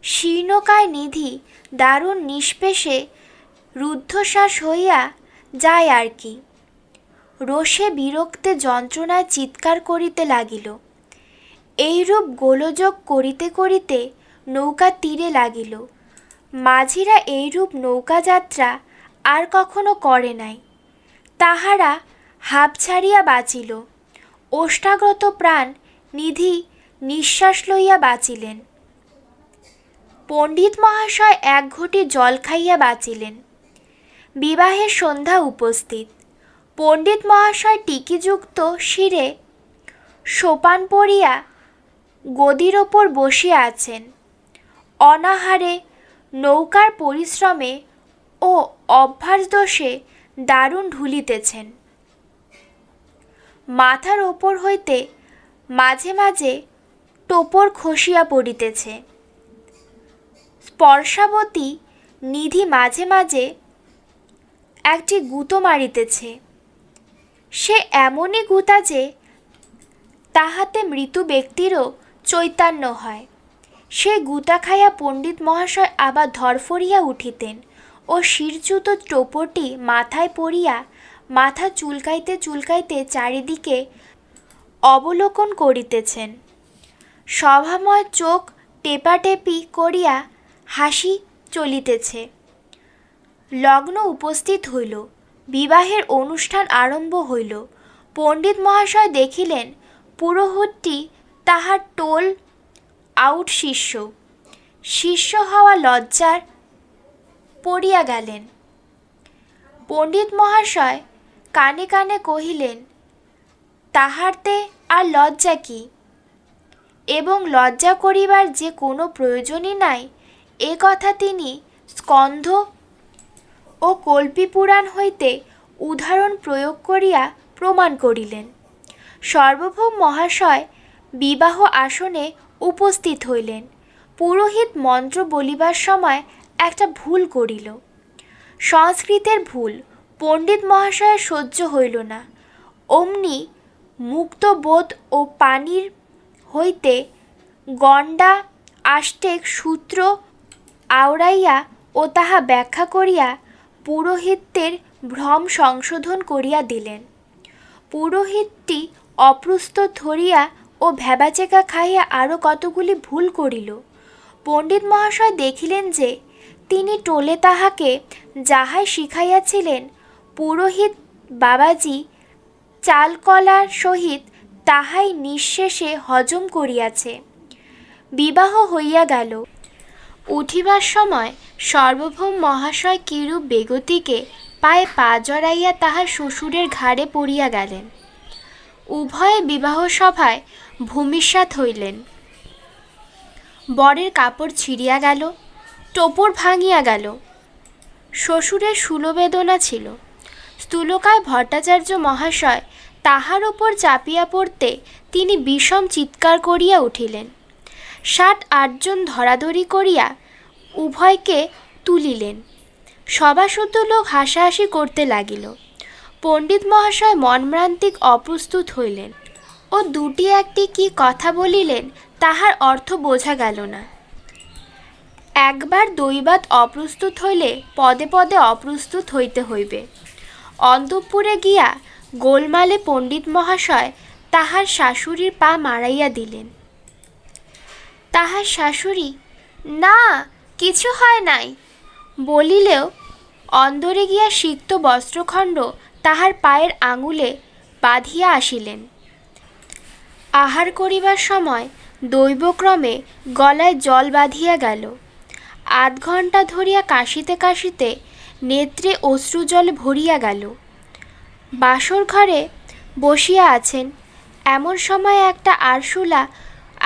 শীর্ণকায় নিধি দারুণ নিষ্পেষে রুদ্ধশ্বাস হইয়া যায় আর কি। রোষে বিরক্তে যন্ত্রণায় চিৎকার করিতে লাগিল। এইরূপ গোলযোগ করিতে করিতে নৌকা তীরে লাগিল। মাঝিরা এইরূপ নৌকাযাত্রা আর কখনো করে নাই। তাহারা হাঁপ ছাড়িয়া বাঁচিল। ওষ্ঠাগত প্রাণ নিধি নিঃশ্বাস লইয়া বাঁচিলেন। পণ্ডিত মহাশয় ১ ঘটি জল খাইয়া বাঁচিলেন। বিবাহের সন্ধ্যা উপস্থিত। পণ্ডিত মহাশয় টিকিযুক্ত শিরে সোপান পরিয়া গদির ওপর বসিয়া আছেন। অনাহারে, নৌকার পরিশ্রমে ও অভ্যাস দোষে দারুণ ঢুলিতেছেন। মাথার ওপর হইতে মাঝে মাঝে টোপর খসিয়া পড়িতেছে। স্পর্শাবতী নিধি মাঝে মাঝে একটি গুঁতো মারিতেছে। সে এমনই গুঁতা যে তাহাতে মৃত ব্যক্তিরও চৈতন্য হয়। সে গুঁতা খাইয়া পণ্ডিত মহাশয় আবার ধরফরিয়া উঠিতেন ও শিরচ্যুত টোপরটি মাথায় পড়িয়া মাথা চুলকাইতে চুলকাইতে চারিদিকে অবলোকন করিতেছেন। সভাময় চোখ টেপাটেপি করিয়া হাসি চলিতেছে। লগ্ন উপস্থিত হইল। বিবাহের অনুষ্ঠান আরম্ভ হইল। পণ্ডিত মহাশয় দেখিলেন পুরোহিতটি তাহার টোল আউট শিষ্য। শিষ্য হওয়া লজ্জার পড়িয়া গেলেন। পণ্ডিত মহাশয় কানে কানে কহিলেন, তাহারতে আর লজ্জা কি, এবং লজ্জা করিবার যে কোনো প্রয়োজনই নাই, এ কথা তিনি স্কন্ধ ও কল্পী পুরাণ হইতে উদাহরণ প্রয়োগ করিয়া প্রমাণ করিলেন। সার্বভৌম মহাশয় বিবাহ আসনে উপস্থিত হইলেন। পুরোহিত মন্ত্র বলিবার সময় একটা ভুল করিল। সংস্কৃতের ভুল পণ্ডিত মহাশয়ের সহ্য হইল না। অমনি মুক্তবোধ ও পানির হইতে গণ্ডা আষ্টেক সূত্র আওড়াইয়া ও তাহা ব্যাখ্যা করিয়া পুরোহিতের ভ্রম সংশোধন করিয়া দিলেন। পুরোহিতটি অপ্রস্তুত ধরিয়া ও ভ্যাবাচেকা খাইয়া আরও কতগুলি ভুল করিল। পণ্ডিত মহাশয় দেখিলেন যে তিনি টোলে তাহাকে যাহাই শিখাইয়াছিলেন পুরোহিত বাবাজি চালকলার সহিত তাহাই নিঃশেষে হজম করিয়াছে। বিবাহ হইয়া গেল। উঠিবার সময় সার্বভৌম মহাশয় কিরূপ বেগতিকে পায়ে পা জড়াইয়া তাহার শ্বশুরের ঘাড়ে পড়িয়া গেলেন। উভয়ে বিবাহ সভায় ভূমিসাৎ হইলেন। বরের কাপড় ছিঁড়িয়া গেল, টোপর ভাঙিয়া গেল। শ্বশুরের শূলবেদনা ছিল। স্থূলকায় ভট্টাচার্য মহাশয় তাহার উপর চাপিয়া পড়তে তিনি বিষম চিৎকার করিয়া উঠিলেন। 7-8 জন ধরাধরি করিয়া উভয়কে তুলিলেন। সভাসুদ্ধ লোক হাসাহাসি করতে লাগিল। পণ্ডিত মহাশয় মর্মান্তিক অপ্রস্তুত হইলেন ও দুটি একটি কি কথা বলিলেন তাহার অর্থ বোঝা গেল না। একবার দৈবাৎ অপ্রস্তুত হইলে পদে পদে অপ্রস্তুত হইতে হইবে। অন্তঃপুরে গিয়া গোলমালে পণ্ডিত মহাশয় তাহার শাশুড়ির পা মারাইয়া দিলেন। তাহার শাশুড়ি না, কিছু হয় নাই বলিলেও অন্দরে গিয়া সিক্ত বস্ত্রখণ্ড তাহার পায়ের আঙুলে বাঁধিয়া আসিলেন। আহার করিবার সময় দৈবক্রমে গলায় জল বাঁধিয়া গেল। 8 ঘণ্টা ধরিয়া কাশিতে কাশিতে নেত্রে অশ্রুজল ভরিয়া গেল। বাসর ঘরে বসিয়া আছেন, এমন সময় একটা আরশোলা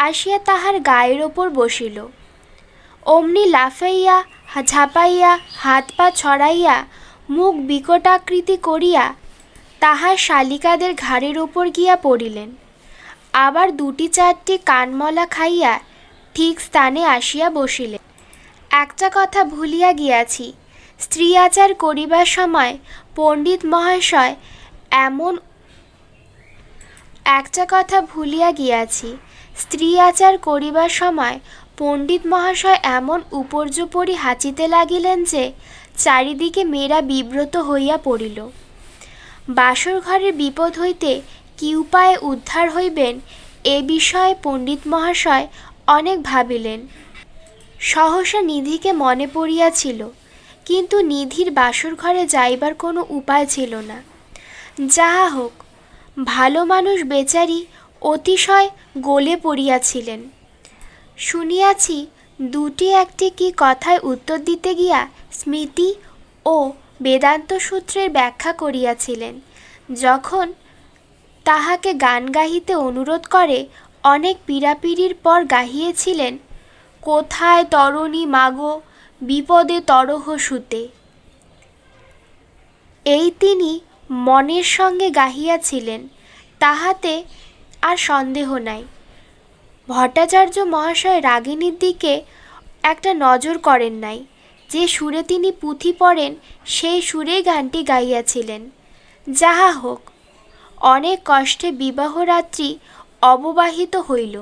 আসিয়া তাহার গায়ের ওপর বসিল। অমনি লাফাইয়া ঝাঁপাইয়া হাত পা ছড়াইয়া মুখ বিকটাকৃতি করিয়া তাহার শালিকাদের ঘাড়ের ওপর গিয়া পড়িলেন। আবার 2-4টি কানমলা খাইয়া ঠিক স্থানে আসিয়া বসিলেন। একটা কথা ভুলিয়া গিয়াছি, স্ত্রী আচার করিবার সময় পণ্ডিত মহাশয় এমন উপর্যুপরি হাঁচিতে লাগিলেন যে চারিদিকে মেয়েরা বিব্রত হইয়া পড়িল। বাসর ঘরের বিপদ হইতে কি উপায়ে উদ্ধার হইবেন এ বিষয়ে পণ্ডিত মহাশয় অনেক ভাবিলেন। সহসা নিধিকে মনে পড়িয়াছিল, কিন্তু নিধির বাসর ঘরে যাইবার কোনো উপায় ছিল না। যাহা হোক, ভালো মানুষ বেচারি অতিশয় গলে পড়িয়াছিলেন। শুনিয়াছি 2-1টি কি কথায় উত্তর দিতে গিয়া স্মৃতি ও বেদান্ত সূত্রের ব্যাখ্যা করিয়াছিলেন। যখন তাহাকে গান গাহিতে অনুরোধ করে অনেক পীড়াপিড়ির পর গাহিয়েছিলেন, কোথায় তরণী মাগো বিপদে তরহ সুতে। এই তিনি মনের সঙ্গে গাহিয়াছিলেন, তাহাতে আর সন্দেহ নাই। ভট্টাচার্য মহাশয় রাগিণীর দিকে একটা নজর করেন নাই। যে সুরে তিনি পুঁথি পড়েন সেই সুরেই গানটি গাইয়াছিলেন। যাহা হোক, অনেক কষ্টে বিবাহরাত্রি অববাহিত হইল।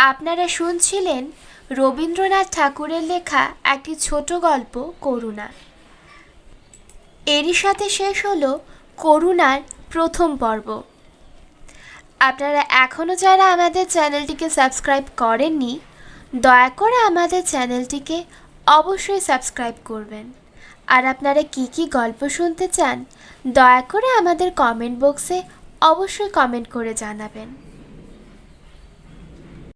আপনারা শুনছিলেন রবীন্দ্রনাথ ঠাকুরের লেখা একটি ছোট গল্প করুণা। এরই সাথে শেষ হলো করুণার প্রথম পর্ব। আপনারা এখনও যারা আমাদের চ্যানেলটিকে সাবস্ক্রাইব করেননি, দয়া করে আমাদের চ্যানেলটিকে অবশ্যই সাবস্ক্রাইব করবেন। আর আপনারা কি কি গল্প শুনতে চান দয়া করে আমাদের কমেন্ট বক্সে অবশ্যই কমেন্ট করে জানাবেন।